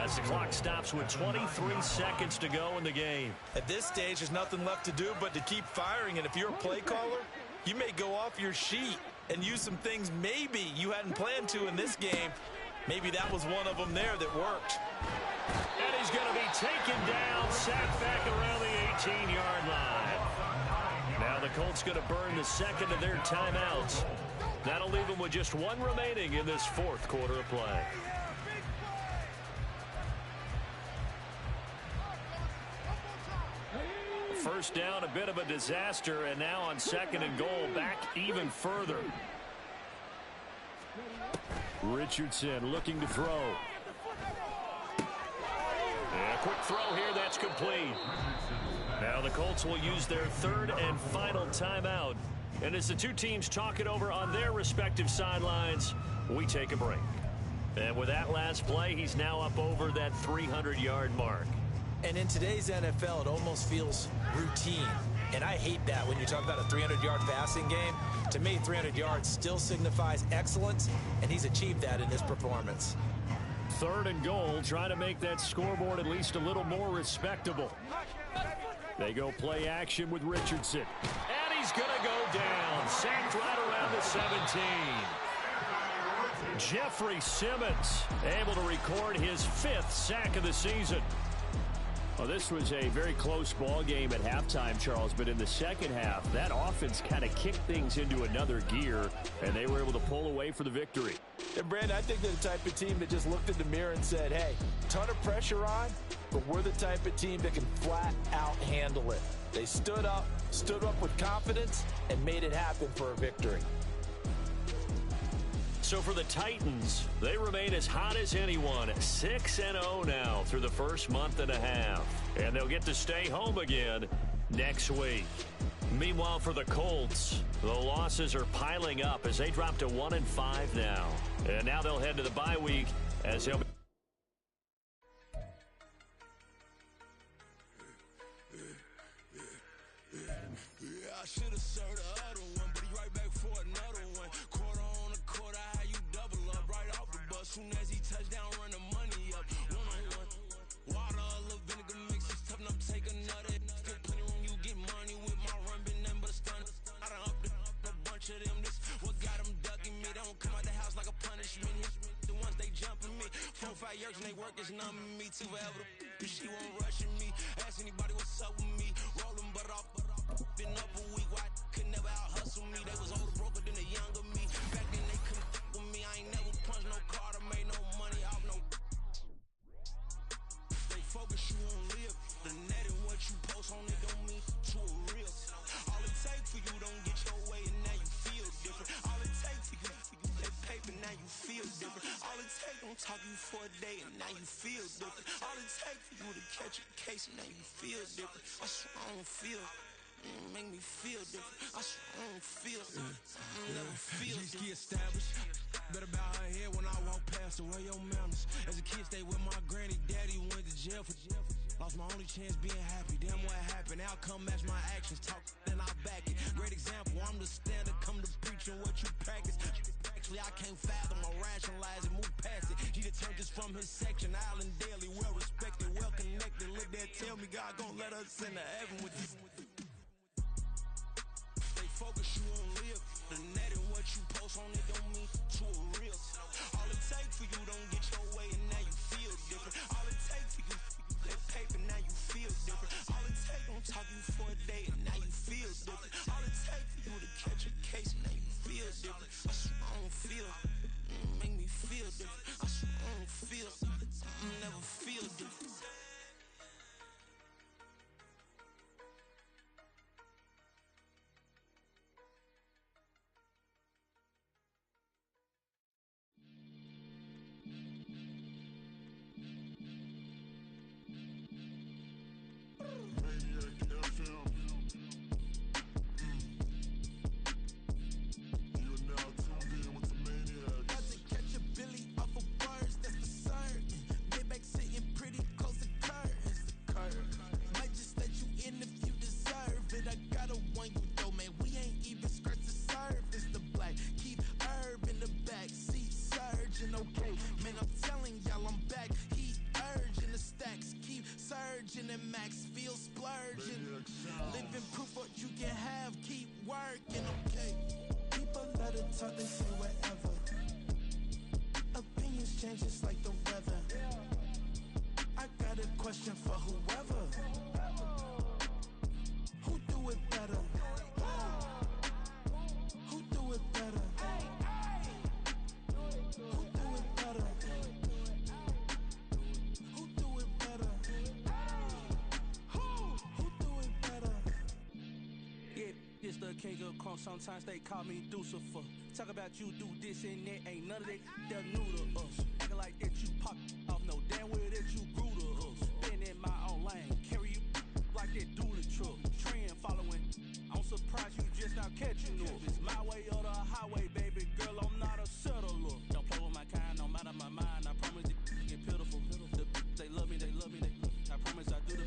S4: as the clock stops with 23 seconds to go in the game.
S2: At this stage, there's nothing left to do but to keep firing, and if you're a play caller, you may go off your sheet and use some things maybe you hadn't planned to in this game. Maybe that was one of them there that worked.
S4: And he's going to be taken down, sacked back around the 18-yard line. Now the Colts going to burn the second of their timeouts. That'll leave them with just one remaining in this 4th quarter of play. First down, a bit of a disaster, and now on 2nd and goal, back even further. Richardson looking to throw. And a quick throw here, that's complete. Now the Colts will use their 3rd and final timeout. And as the two teams talk it over on their respective sidelines, we take a break. And with that last play, he's now up over that 300-yard mark.
S2: And in today's NFL, it almost feels routine. And I hate that when you talk about a 300-yard passing game. To me, 300 yards still signifies excellence, and he's achieved that in this performance.
S4: 3rd and goal, trying to make that scoreboard at least a little more respectable. They go play action with Richardson. And he's going to go down. Sacked right around the 17. Jeffrey Simmons able to record his 5th sack of the season. Well, this was a very close ball game at halftime, Charles, but in the second half, that offense kind of kicked things into another gear, and they were able to pull away for the victory.
S2: And, Brandon, I think they're the type of team that just looked in the mirror and said, hey, ton of pressure on, but we're the type of team that can flat out handle it. They stood up with confidence, and made it happen for a victory.
S4: So for the Titans, they remain as hot as anyone, 6-0 now through the first month and a half. And they'll get to stay home again next week. Meanwhile, for the Colts, the losses are piling up as they drop to 1-5 now. And now they'll head to the bye week as they'll be
S5: I should have served the other one, but he right back for another one. Quarter on a quarter, how you double up right off the bus. Soon as he touch down, run the money up. One-on-one. Water, a little vinegar mix, it's tough enough to take another. Still plenty room, you get money with my run, been nothing but a stun. I done up a bunch of them. This what got them ducking me. They don't come out the house like a punishment. The ones they jumping me. 4-5 years and they work is numbing me. Too forever. She won't rushing me. Ask anybody what's up with me. Rolling but off. Been up a week, why could never out hustle me? They was older, broker than the younger me. Back then they couldn't with me. I ain't never punched no card or made no money off no. They focus you on live. The net and what you post on it don't mean to a real. All it takes for you don't get your way and now you feel different. All it takes for you that paper, now you feel different. All it takes don't talk you for a day and now you feel different. All it takes for you to catch a case and now you feel different. I swear I don't feel. Make me feel different. I swear I don't feel. Never feel. G-ski established. Better bow her head when I walk past her. Where your manners? As a kid, stayed with my granny. Daddy went to jail for. Lost my only chance being happy. Damn, what happened? Outcome match my actions. Talk, then I back it. Great example. I'm the standard. Come to preaching what you practice. Actually, I can't fathom or rationalize it. Move past it. He determined this from his section. Island Daily, well respected, well connected. Look there, tell me God gon' let us into heaven with this. Focus you on live. The net and what you post on it don't mean to a real. All it takes for you don't get your way and now you feel different. All it takes for you that paper, now you feel different. All it takes don't talk you for a day and now you feel different. All it takes for you to catch a case and now you feel different. I swear I don't feel. Make me feel different. I swear I don't feel. Never feel different. And max feel splurging. Living proof what you can have. Keep working, okay. People let it talk, they say whatever. Opinions change just like the weather. I got a question for whoever. Who do it better? Who do it better? Who do it better? Who do it better?
S6: It's the king of crunk, sometimes they call me Lucifer. Talk about you do this and that, ain't none of that, they're new to us. Acting like that you pop off, no damn well that you grew to us. Been in my own lane, carry you like that do the truck. Trend following, I'm surprised you just not catching up. It's my way or the highway, baby girl, I'm not a settler. Don't play with my kind, no matter my mind, I promise it get pitiful. They love me, I promise I do the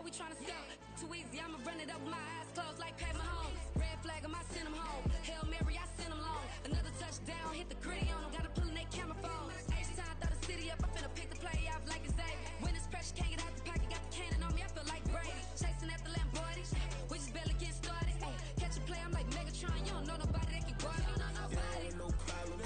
S7: we tryna sell. Too easy, I'ma run it up with my eyes closed like Pat Mahomes. Red flag, I might send him home. Hail Mary, I send him long. Another touchdown, hit the gritty on him. Gotta pull in they camera phone. H-time, throw the city up. I finna pick the play off like it's Xavier. When it's pressure, can't get out the pocket. Got the cannon on me, I feel like Brady. Chasing after Lamborghini. We just barely get started. Ay, catch a play, I'm like Megatron. You don't know nobody that can guard it. You don't know nobody.
S5: No problem.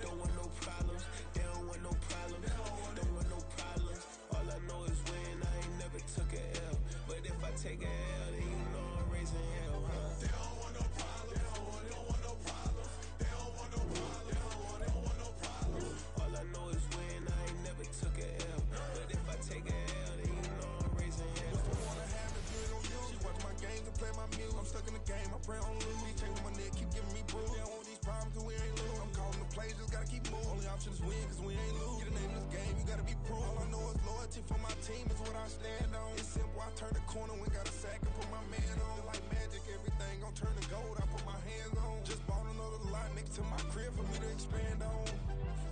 S5: Don't want no problems. They don't want no problems. Don't want no problems. All I know is win. I ain't never took a L. But if I take a L, then you know I'm raising hell, huh? They don't want no problems. They don't want no problems. They don't want no problems. They don't want no problems. All I know is win. I ain't never took a L. But if I take a L, then you know I'm raising hell.
S8: What's the wanna have the good on you? She watch my games and play my music. I'm stuck in the game. I pray on lose. These chains on my neck keep giving me bruise. They don't want these problems 'cause we ain't lose. I'm calling the plays, just gotta keep moving. Only option is win 'cause we ain't lose. Get a name in this game, you gotta be proof. All I know is loyalty for my team is what I stand on. It's simple, I turn the corner when got a sack and put my man on. Like magic, everything gon' turn to gold. I put my hands on. Just bought another lot next to my crib for me to expand on.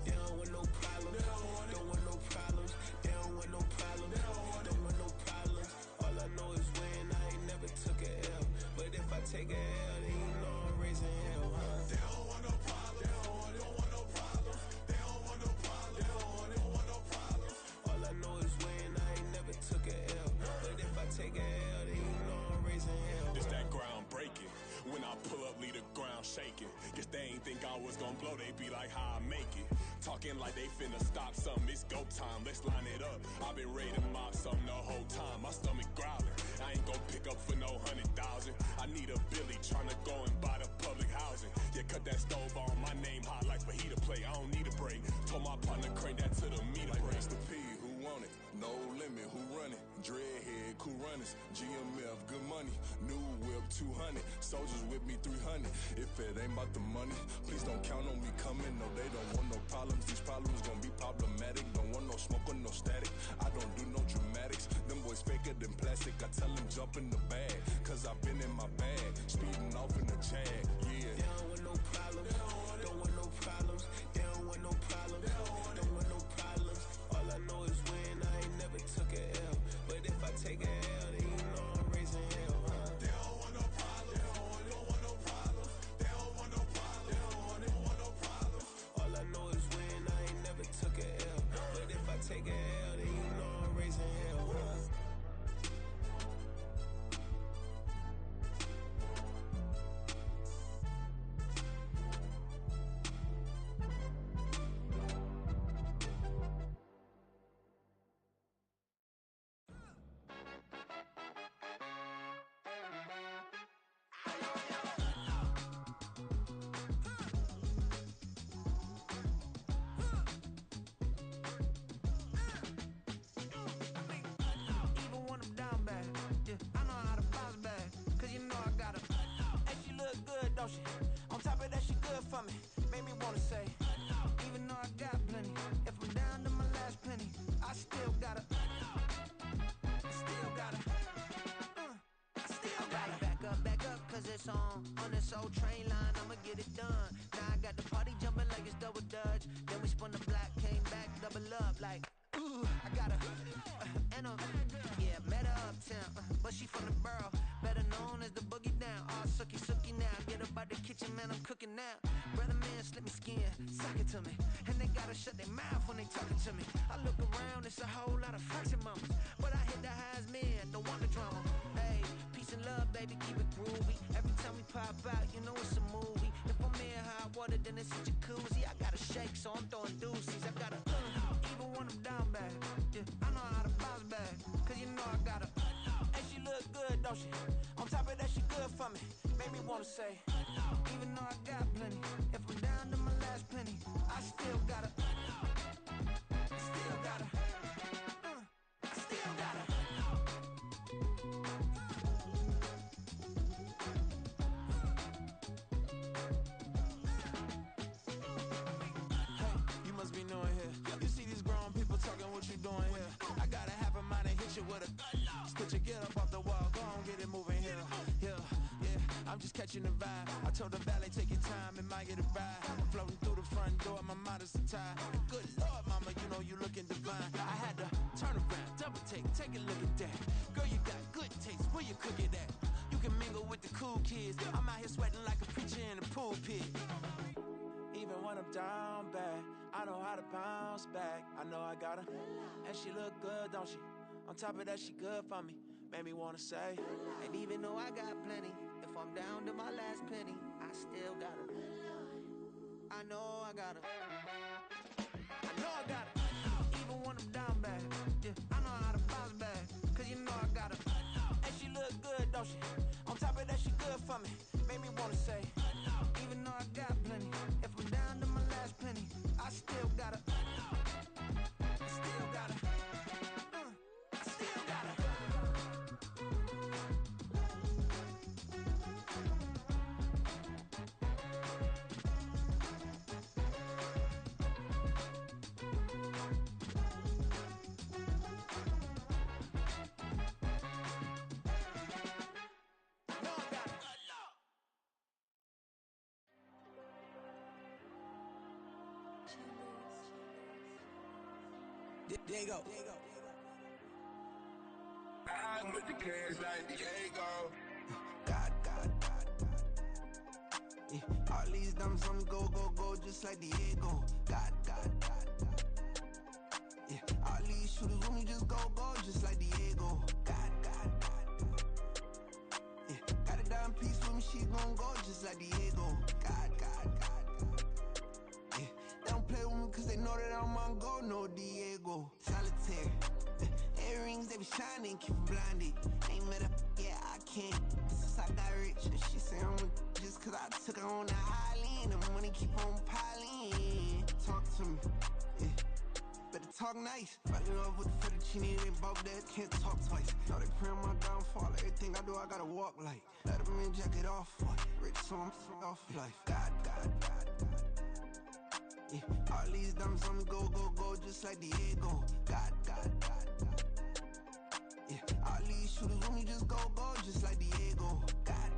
S5: They don't want no problems. Don't want no problems. They don't want no problems. Don't want no problems. All I know is win. I ain't never took a L. But if I take a L, then you know I'm raising hell, huh? They don't want no problems. They don't want no problems. They don't want no problems. They don't want no problems. All I know is win. I ain't never took a L. But if I take a L, then you know I'm raising hell.
S9: It's that ground breaking. When I pull up, leave the ground shaking. Guess they ain't think I was gonna blow, they be like, how I make it. Talking like they finna stop something, it's go time, let's line it up. I've been ready to mock something the whole time, my stomach growling. I ain't gon' pick up for no 100,000. I need a Billy tryna go and buy the public housing. Yeah, cut that stove on, my name hot like fajita play. I don't need a break. Told my partner crank that to the meter
S8: Like
S9: break.
S8: Mr. P, who want it? No limit, who run it? Dreadhead, cool runners. GMF, good money. New whip, 200. Soldiers with me, 300. If it ain't about the money, please don't count on me coming. No, they don't want no problems. These problems gon' be problematic. Don't want no smoke or no static. I don't do no dramatics. Them boys faker than plastic. I tell them jump in the bag, 'cause I've been in my bag. Speeding off in the Jag, yeah.
S5: They don't want no problems. Don't want no problems. They don't want no problems. Don't want no problems. All I know is win. I ain't never took a L. But if I take a L, then you know I'm raising hell, huh? They don't want no problems. They don't want no problems. They don't want no problems. They don't want no problems. All I know is win. I ain't never took a L. But if I take a L, then you know I'm raising hell, huh?
S6: Even when I'm down bad, yeah, I know how to bounce back. 'Cause you know I got her. And she look good, don't she? On top of that, she good for me. Made me wanna say, even though I got plenty, if I'm down to my last penny, I still got her. Still got her. I still got her. Back up, 'cause it's on this old train line, I'ma get it done. Now I got the party jumping like it's double dutch. Then we spun the block, came back, double up like, ooh, I got her. And yeah, met her uptown, but she from the borough, better known as the boogie down. All sookie now, get up out the kitchen, man, I'm cooking now. Brother man, slip me skin, suck it to me, and they gotta shut their mouth when they talking to me. I look around, it's a whole lot of fraction mamas, but I hit the highs, man, don't want the drama. Hey, peace and love, baby, keep it groovy. Every time we pop out, you know it's a movie. If I'm in hot water, then it's a jacuzzi. I gotta shake, so I'm throwing deuces. I gotta even when I'm down bad, yeah, I know how to bounce back. 'Cause you know I got her. And she look good, don't she? On top of that, she good for me. Made me wanna say, even though I got plenty, if I'm down to my last penny, I still got her. Still got her. I still got her. Hey, you must be knowing here. You see these grown people talking, what you doing here? I got a half a mind and hit you with a stitch you, get up off the wall, go on, get it moving here. Yeah, I'm just catching the vibe. I told the valet, take your time, it might get a ride. Floating through the front door, my mind is a tie. Good Lord, mama, you know you looking divine. I had to Turn around, double take a look at that. Girl, you got good taste, where you cook it at? You can mingle with the cool kids. I'm out here sweating like a preacher in the pulpit. Even when I'm down bad, I know how to bounce back. I know I got her, and she look good, don't she? On top of that, she good for me. Made me wanna say,
S10: and even though I got plenty, if I'm down to my last penny, I still got her. I know I got her. I know I got her. Even when I'm down bad, yeah, I know how to bounce back. Cause you know I got her.
S6: And she look good, don't she? On top of that, she good for me. Made me wanna say,
S10: even though I got plenty, if I'm down to my last penny, I still got her. I still got her. I still got her.
S6: There you go.
S11: I'm with the cash like Diego.
S10: God. Yeah, all these diamonds on me go, just like Diego. God. Yeah, all these shooters with me just go, just like Diego. God. Yeah, got a dime piece with me, she gon' go just like Diego. God. Yeah, they don't play with me cause they know that I'm on go, no Diego. Solitaire. Earrings, they be shining, keep them blinded. Ain't met up, yeah, I can't. Since I got rich, and she say I'm just cause I took her on the island. The money keep on piling. Talk to me, yeah. Better talk nice. Rockin' up with the fettuccine, they both dead, can't talk twice. Know they pray on my downfall, everything I do, I gotta walk like. Let them in, jacket off, rich, so I'm off life. God. Yeah, all these diamonds on me go, just like Diego. God. Yeah, all these shooters with me just go, just like Diego. God.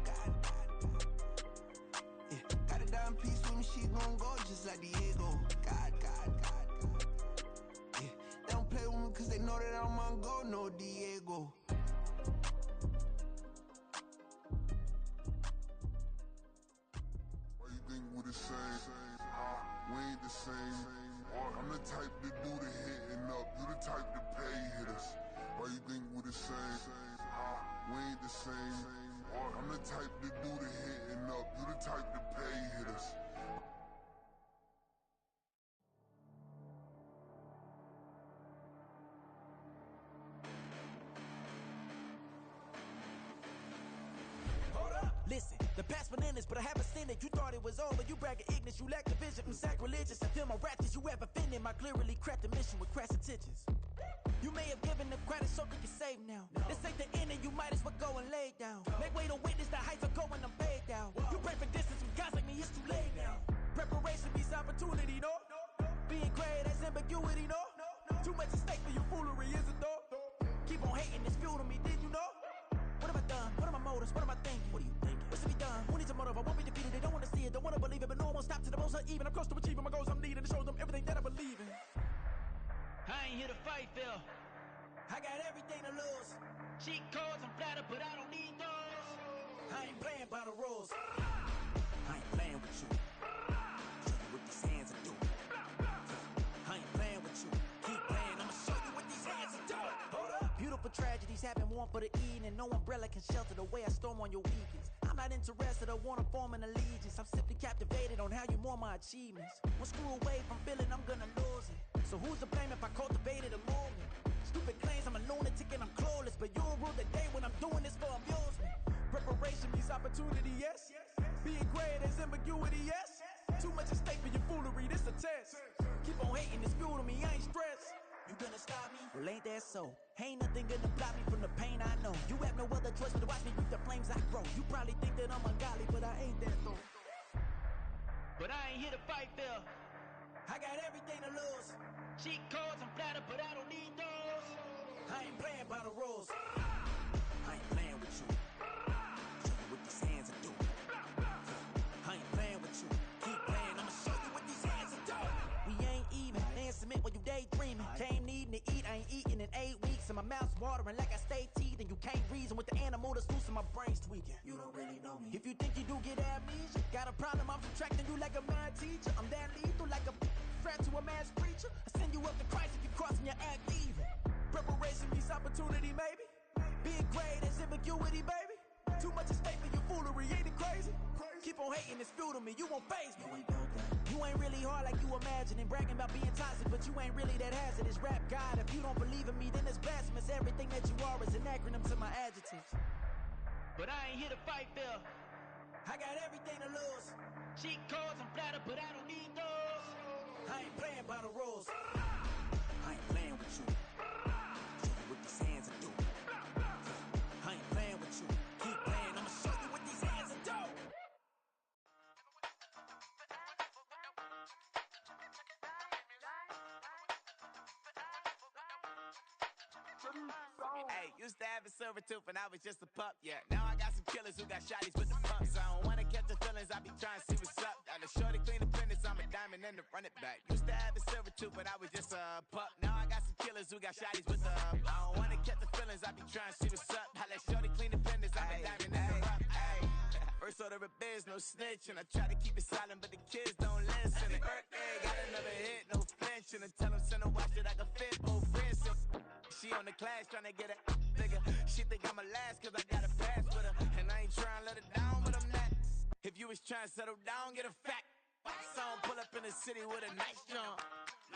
S10: Yeah, got a dime piece with me, she gon' go just like Diego. God. Yeah, they don't play with me cause they know that I'm on go, no Diego.
S12: Why you think we the same? We ain't the same. I'm the type to do the hitting up, you the type to pay hitters. Why you think we the same? We ain't the same. I'm the type to do the hitting up, you the type to pay hitters.
S6: listen, the past bananas, but I haven't seen it. You thought it was over, you bragging ignorance, you lack the vision. Sacrilegious, I feel my ratchets, you have offended my clearly crafted mission with crass intentions. You may have given the credit so you can save now. This ain't the end and you might as well go and lay down. Make way to witness the heights are going, I'm paid down. You pray for distance with guys like me, it's too late now. Preparation means opportunity, no? Being great, that's ambiguity, no? Too much at stake for your foolery, is it though? Keep on hating, it's fuel to me, did you know? What have I done? What are my motives? What am I thinking? What are you thinking? What's to be done? Who needs a motive? I won't be defeated, they don't want to see it, don't want to believe it, but no one won't stop to the most uneven. I'm close to achieving my goals, I'm needing to show them everything that I believe in.
S13: I ain't here to fight, Phil.
S6: I got everything to lose.
S13: Cheat codes, I'm flattered, but I don't need those.
S6: I ain't playing by the rules. I ain't playing with you. Show you what these hands are doing. I ain't playing with you. Keep playing, I'ma show you what these hands are doing. Hold up. Beautiful tragedies happen, one for the eating, and no umbrella can shelter the way I storm on your weekends. I'm not interested, I wanna form an allegiance. I'm simply captivated on how you more my achievements. One screw away from feeling I'm gonna lose it. So who's to blame if I cultivated a movement? Stupid claims I'm a lunatic and I'm clueless, but you'll rule the day when I'm doing this for amusement. Preparation means opportunity, yes. Being great is ambiguity, yes. Too much at stake for your foolery, this a test. Keep on hating, it's fuel to me, I ain't stressed. You gonna stop me? Well, ain't that so? Ain't nothing gonna block me from the pain I know. You have no other choice but to watch me reap the flames I grow. You probably think that I'm ungodly, but I ain't that though.
S13: But I ain't here to fight, Phil.
S6: I got everything to lose.
S13: Cheat codes, I'm flattered, but I don't need those.
S6: I ain't playing by the rules. I ain't playing with you. Show you what these hands are doing. I ain't playing with you. Keep playing, I'ma show you what these hands are doing. We ain't even. They ain't submit when you daydreaming. Came needing to eat, I ain't eating and
S14: my mouth's watering like I stay teeth, and you can't reason with the animal that's loose in my brain's tweaking. You don't really know me. If you think you do get amnesia, got a problem, I'm subtracting you like a mad teacher. I'm that lethal like a threat to a mass preacher. I send you up to Christ if you crossing your act even. Preparation means opportunity, maybe. Big grade is ambiguity, baby. Too much is fake for your foolery, ain't it crazy? Keep on hating, it's fuel to me, you won't faze me. You ain't really hard like you imagine, and bragging about being toxic, but you ain't really that hazardous. Rap God, if you don't believe in me, then it's blasphemous. Everything that you are is an acronym to my adjectives.
S13: But I ain't here to fight fair.
S14: I got everything to lose.
S13: Cheat codes and platter, but I don't need those.
S14: I ain't playing by the rules. I ain't playing with you. Show you what these hands will do. I ain't playing with you. Keep playing, I'ma show you what these hands will do.
S15: Hey, used to have a silver tooth when I was just a pup, yeah. Now I got some killers who got shotties with the pumps. I don't wanna catch the feelings, I be trying to see what's up. Now the shorty clean the fitness, I'm a diamond and to run it back. Used to have a silver tooth when I was just a pup. Now I got some killers who got shotties with the I don't wanna catch the feelings, I be trying to see what's up. Now let shorty clean the fitness, I'm a diamond and to run it back. First order of biz, no snitch, and I try to keep it silent, but the kids don't listen. Birthday, got another hit, no flinching, and tell them send a watch that I can fit both wrists. She on the class trying to get it bigger. She think I'm a last cause I got a pass with her, and I ain't trying to let her down, but I'm not. If you was trying to settle down, get a fact. Song pull up in the city with a nice jump.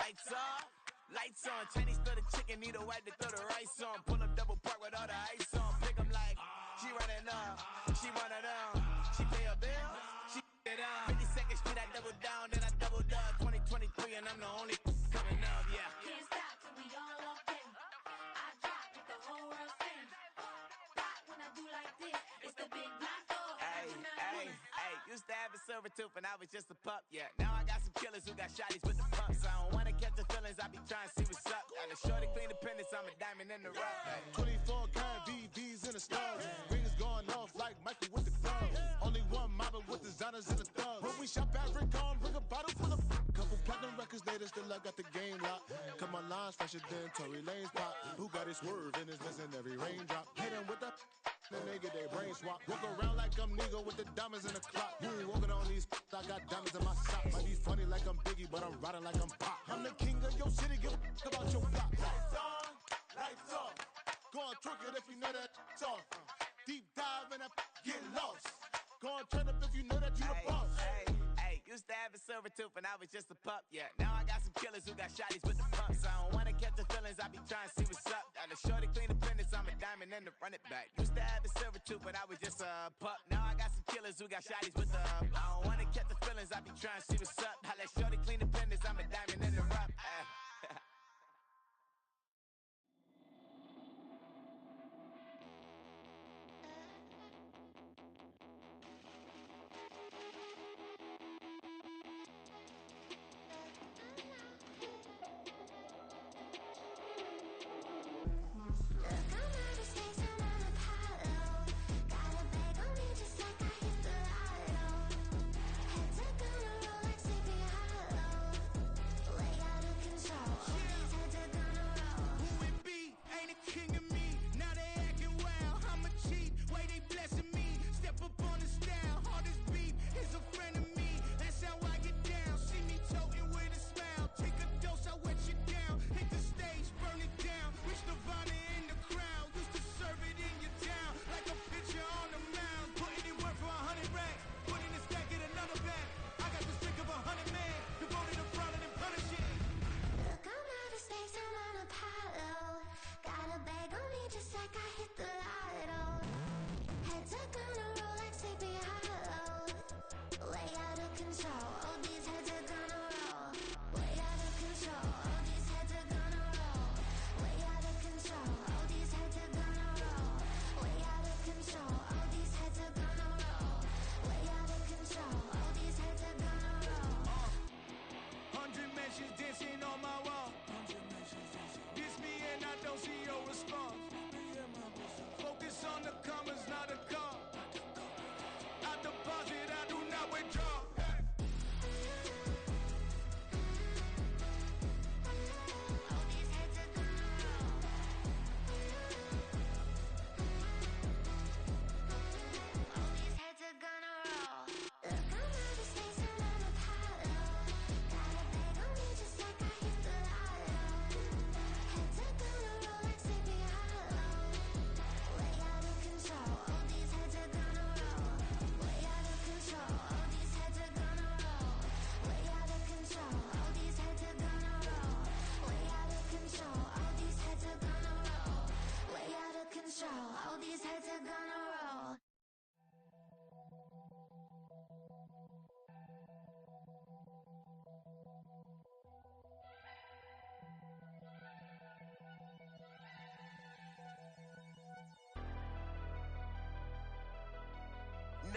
S15: Lights off, lights on. Chinese throw the chicken, need a wipe to throw the rice on. Pull up double park with all the ice on. Pick 'em like she running up, she one of them. She pay her bills, she it up. 52nd Street, I double down, then I doubled up. 2023, and I'm the only coming up, yeah.
S7: Can't stop till we all locked in. I drop with the whole world sing. Block when I do like this, it's the big block door.
S15: Hey, used to have a silver tooth when I was just a pup, yeah. Now I got some killers who got shotties with the pumps. I don't wanna catch the feelings, I be trying to see what's up. Now the shorty clean the pendants, I'm a diamond in the rough. Hey.
S16: 24 karat VVs in the stars. Rings going off like Michael with the gloves. Only one mobbing with designers in the thugs. When we shop at Rick on, bring a bottle full of couple platinum records later, still I got the game locked. Come on, lines fresher than Tory Lane's pop. Who got his swerve and is missing every raindrop. Hit him with the then they get their brain swap. Walk around like I'm Nego with the diamonds in the clock. You ain't walking on these I got diamonds in my socks. Might be funny like I'm Biggie, but I'm riding like I'm Pop. I'm the king of your city, give a about your block. Lights on, lights off. Go on, twerk it if you know that it's off. Deep dive and get lost. Go on, turn up if you know that you the boss.
S15: Hey, used to have a silver tooth when I was just a pup, yeah. Now I got some killers who got shotties with the pumps. I don't wanna catch the feelings, I be trying to see what's up. Now the shorty clean the pendants, I'm a diamond and to run it back. Used to have a silver tooth when I was just a pup. Now I got some killers who got shotties with the I don't wanna catch the feelings, I be trying to see what's up. Now let shorty clean the pendants, I'm a diamond and to run.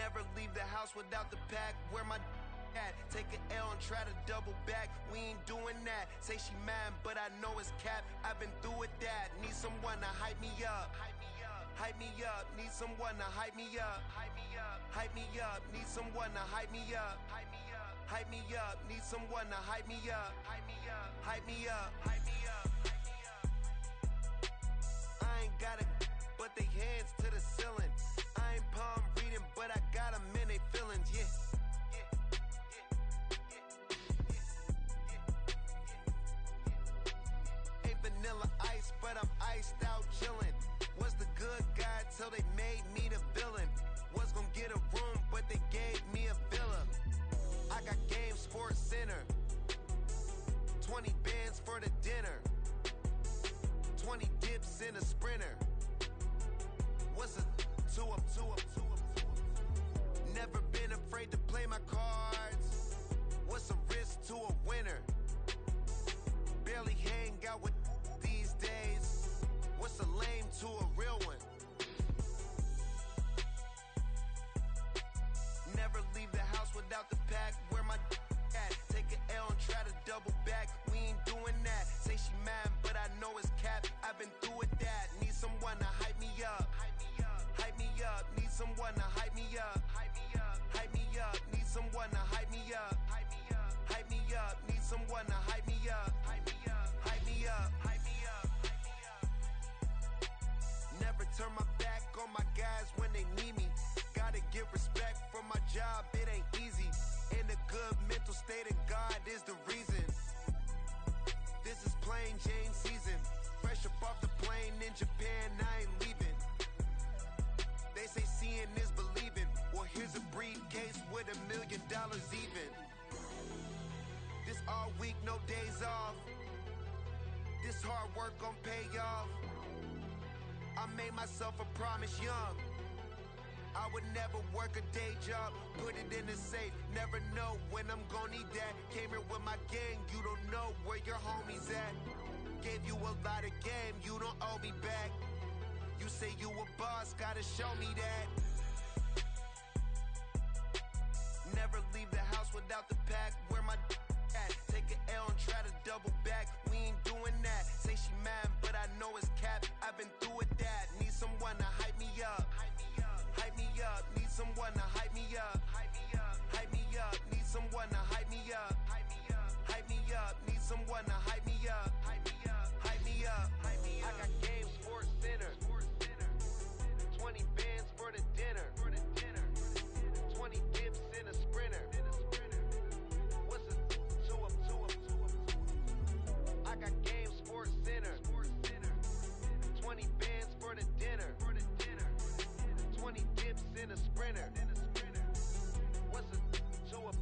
S17: Never leave the house without the pack. Where my at? Take an L and try to double back. We ain't doing that. Say she mad, but I know it's cap. I've been through with that. Need someone to hype me up. Hype me up. Need someone to hype me up. Hype me up. Hype me up. Need someone to hype me up. Hype me up. Hype me up. Need someone to hype me up. Hype me up. Hype me up. Hype me up. I ain't got a, but they hands to the ceiling. I ain't palm reading, but I got them in they feelings. Yeah. Vanilla ice, but I'm iced out chillin'. Was the good guy till they made me the villain. Was gonna get a room, but they gave me a villa. I got Game Sports Center. 20 bands for the dinner. 20 dips in a sprinter. What's a two up? Never been afraid to play my cards. What's a risk to a winner? Barely hang out with these days. What's a lame to a real one? Never leave the house without the pack. Where my at? Take an L and try to double back. We ain't doing that. Say she mad, but I know it's cap. I've been through with that. Need someone to hype me up. Hype me up. Hype me up. Need someone to hype me up. Hype me up. Hype me up. Need someone to hype me up. Hype me up. Hype me up. Need someone to hype me up. Hype me up. Hype me up. Hype me up. Never turn my back on my guys when they need me. Gotta get respect for my job, it ain't easy. In a good mental state of God is the reason. This is plain Jane season. Fresh up off the plane in Japan, I ain't leaving. They say seeing is believing. Well, here's a briefcase with $1 million even. This all week, no days off. This hard work gon' pay off. I made myself a promise young. I would never work a day job, put it in the safe. Never know when I'm gon' need that. Came here with my gang, you don't know where your homies at. Gave you a lot of game, you don't owe me back. You say you a boss, gotta show me that. Never leave the house without the pack. Where my at? Take an L and try to double back. We ain't doing that. Say she mad, but I know it's cap. I've been through with that. Need someone to hype me up. Hype me up. Hype me up. Need someone to hype me up. Hype me up. Hype me up. Need someone to hype me up. Hype me up. Hype me up. Need someone to hype me up. Hype me up. Hype me up. Hype me up. I got Game Sports Center. 20 bands for the dinner. 20 dips in a sprinter. What's a two up? I got Game Sports Center. 20 bands for the dinner. 20 dips in a sprinter. What's a two up?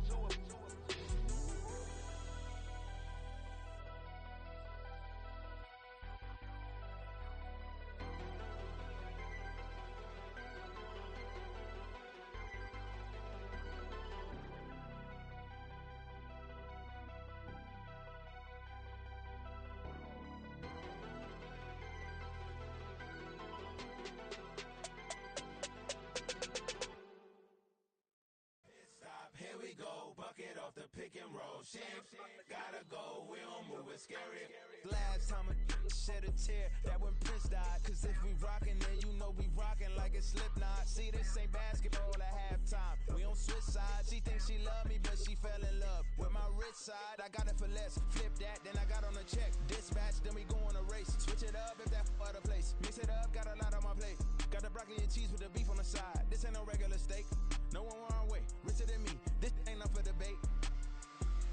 S18: Here we go, bucket off the pick and roll. Shift, gotta go, we don't move it scary.
S14: Last time a shed a tear, that when Prince died. Cause if we rockin', then you know we rockin' like a Slipknot. See, this ain't basketball at halftime. We on switch sides. She thinks she love me, but she fell in love with my rich side. I got it for less, flip that, then I got on a check. Dispatch, then we go on a race. Switch it up if that other place. Mix it up, got a lot on my plate. Got the broccoli and cheese with the beef on the side. This ain't no regular steak. No one wrong way, richer than me. This ain't up for debate.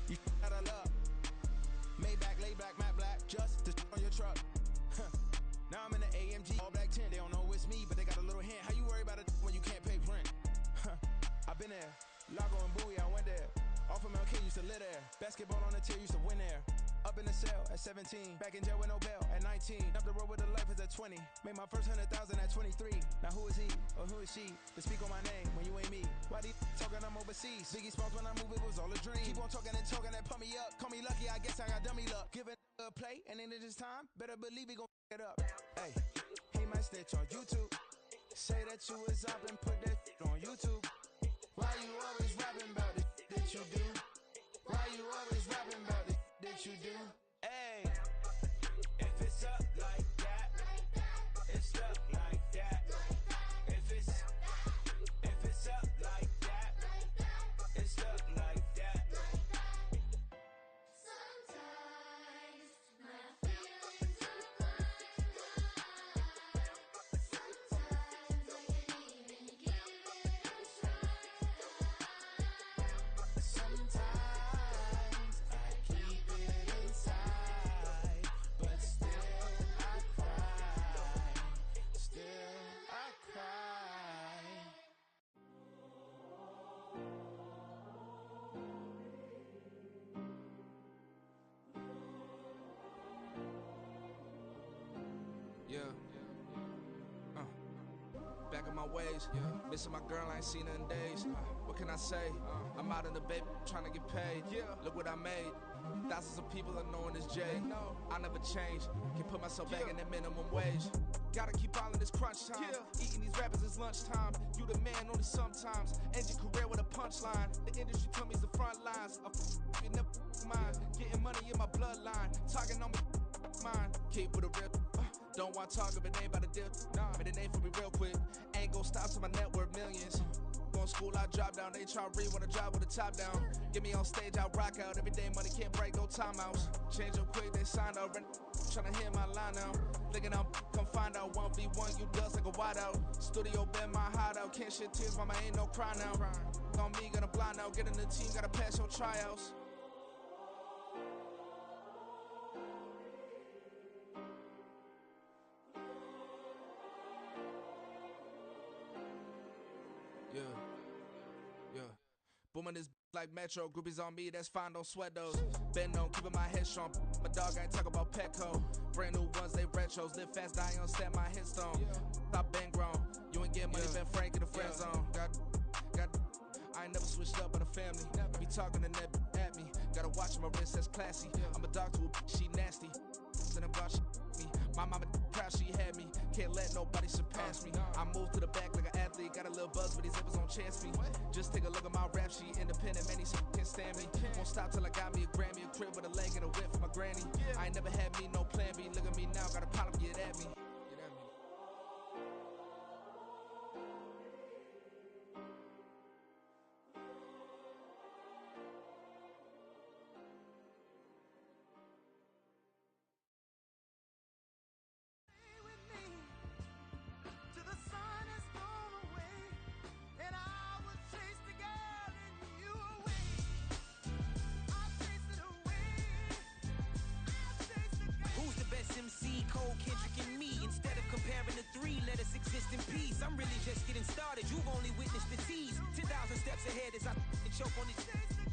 S14: You out of luck. Maybach, lay black, matte black, just to on your truck. Now I'm in the AMG, all black tint. They don't know it's me, but they got a little hint. How you worry about it when you can't pay rent? I've been there. Lago and Bowie, I went there. Off of MLK, used to live there. Basketball on the tier, used to win there. Up in the cell at 17. Back in jail with no bail at 19. Up the road with the life is at 20. Made my first 100,000 at 23. Now who is he or who is she to speak on my name when you ain't me? Why they talking I'm overseas? Biggie Smalls when I move it was all a dream. Keep on talking and pump me up. Call me lucky, I guess I got dummy luck. Give it a play and then it's time. Better believe he gon' it up. Hey, he might snitch on YouTube. Say that you was up and put that on YouTube.
S5: you always rapping about it that you do? Why you always rapping about it that you do?
S18: Hey, if it's up like that, it's up like that. If it's up like that, it's up like that.
S19: Sometimes my feelings are blind. Sometimes I can't even give it a try.
S5: Sometimes I keep it inside, but still I cry. Still I cry.
S20: Yeah. Back in my ways, missing my girl, I ain't seen her in days. What can I say? I'm out in the baby trying to get paid. Look what I made. Thousands of people are knowing this Jay. I never change. Can put myself back in that minimum wage. Gotta keep all in this crunch time. Eating these rappers is lunchtime. You the man only sometimes. End your career with a punchline. The industry told me it's the front lines. You never mind. Getting money in my bloodline. Talking on me mine. Keep with a real. Don't want to talk if it ain't about a deal. Nah, made a name for me real quick. Ain't gon' stop till my net worth millions. Going school, I drop down. They try read when I drive with the top down. Get me on stage, I rock out. Every day money can't break, no timeouts. Change up quick, they sign up. Tryna hear my line now. Thinking I'm come find out 1v1, you dust like a wideout. Studio been my hideout. Can't shed tears, mama ain't no cry now. On me, gonna blind out. Get in the team, gotta pass your tryouts. Yeah. Booming this like Metro. Groupies on me, that's fine, don't sweat those. Been on, keeping my head strong. My dog ain't talk about Petco. Brand new ones, they retros. Live fast, die on set, my headstone. Stop been grown. You ain't get money, been frank in the friend zone. I ain't never switched up on the family. I be talking to that at me. Gotta watch my wrist, that's classy. I'm a dog to a she nasty. Then I'm about she me. My mama proud she had me. Can't let nobody surpass me. I moved to the back like an athlete. Got a little buzz, but these zippers on chance me. Just take a look at my rap sheet. Independent, man, these can't stand me. Won't stop till I got me a Grammy, a crib with a leg and a whip for my granny. I ain't never had me no plan B. Look at me now, got a problem, get at me.
S14: Who's the best MC? Cole, Kendrick, and me. Instead of comparing the three, let us exist in peace. I'm really just getting started. You've only witnessed the tease. 10,000 steps ahead as I choke on it.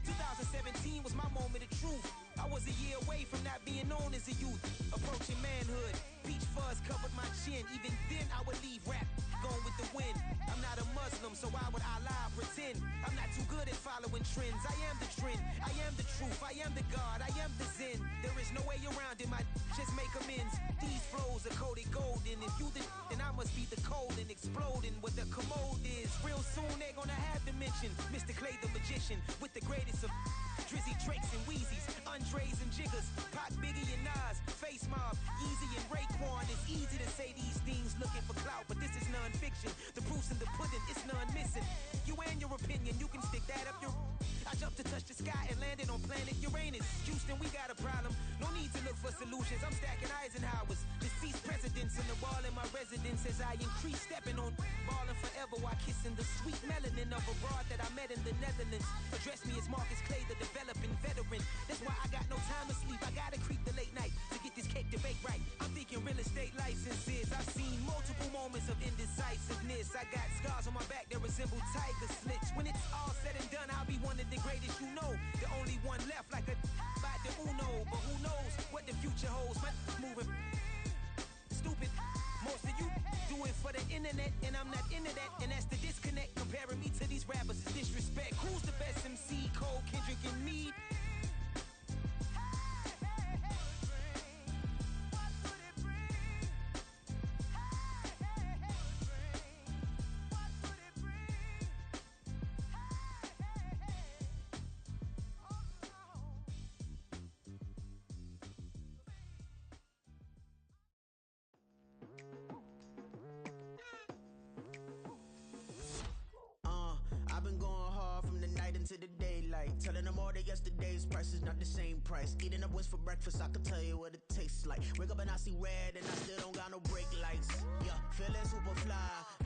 S14: 2017 was my moment of truth. I was a year away from not being known as a youth. Approaching manhood. Peach fuzz covered my chin. Even then I would leave rap going with the wind. I'm not a Muslim, so why would Allah pretend? I'm not too good at following trends. I am the trend. I am the truth. I am the God. I am the Zen. There is no way around it. My just make amends. These flows are coated golden. If you the then I must be the cold and exploding what the commode is. Real soon they're gonna have to mention Mr. Clay the magician with the greatest of Drizzy, Drakes, and Wheezies, Andres and Jiggers, Pac, Biggie, and Nas, Face Mob, Easy and Raekwon. It's easy to say these things looking for clout, but this is non-fiction. The proof's in the pudding, it's none missing. You and your opinion, you can stick that up your... I jumped to touch the sky and landed on planet Uranus. Houston, we got a problem. No need to look for solutions. I'm stacking Eisenhowers. Deceased presidents in the wall in my residence as I increase stepping on balling forever while kissing the sweet melanin of a broad that I met in the Netherlands. Address me as Marcus Clay, the developing veteran. That's why I got no time to sleep. I gotta creep the late night to get this cake to bake right. I'm thinking real estate licenses. I've seen multiple moments of indecisiveness. I got scars on my back that resemble tiger slits. When it's all said and done, I'll be one of the greatest you know. The only one left like a by the Uno. But who knows what the future holds. My moving stupid. Most of you do it for the internet, and I'm not into that. And that's the disconnect. Comparing me to these rappers is disrespect. Who's the best MC? Cole, Kendrick, and me. right. Telling them all that yesterday's price is not the same price. Eating up wings for breakfast, I can tell you what it tastes like. Wake up and I see red and I still don't got no brake lights. Yeah, feeling super fly.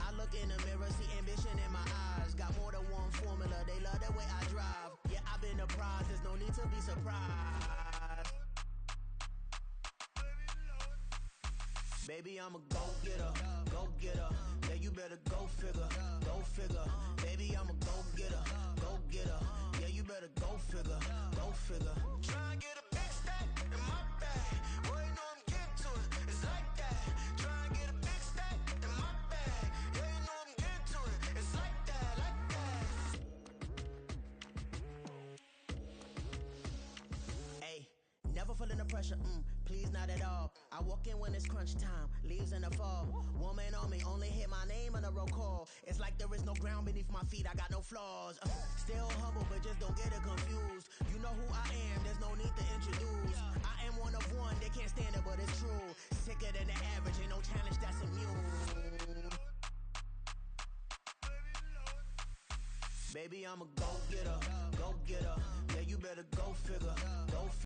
S14: I look in the mirror, see ambition in my eyes. Got more than one formula, they love the way I drive. Yeah, I've been the prize, there's no need to be surprised. Baby, I'm a go-getter, go-getter. Yeah, you better go figure, go figure. Baby, I'm a go-getter, go-getter. Yeah, you better go figure, go figure.
S10: Try and get a big stack in my bag. Boy, you know I'm getting to it. It's like that. Try and get a big stack in my bag. Yeah, you know I'm getting to it. It's like that, like that.
S14: Hey, never feeling the pressure, please not at all. I walk in when it's crunch time, leaves in the fall. Woman on me, only hit my name on a roll call. It's like there is no ground beneath my feet, I got no flaws. Still humble, but just don't get it confused. You know who I am, there's no need to introduce. I am one of one, they can't stand it, but it's true. Sicker than the average, ain't no challenge that's immune. Baby, I'm a go-getter, go-getter.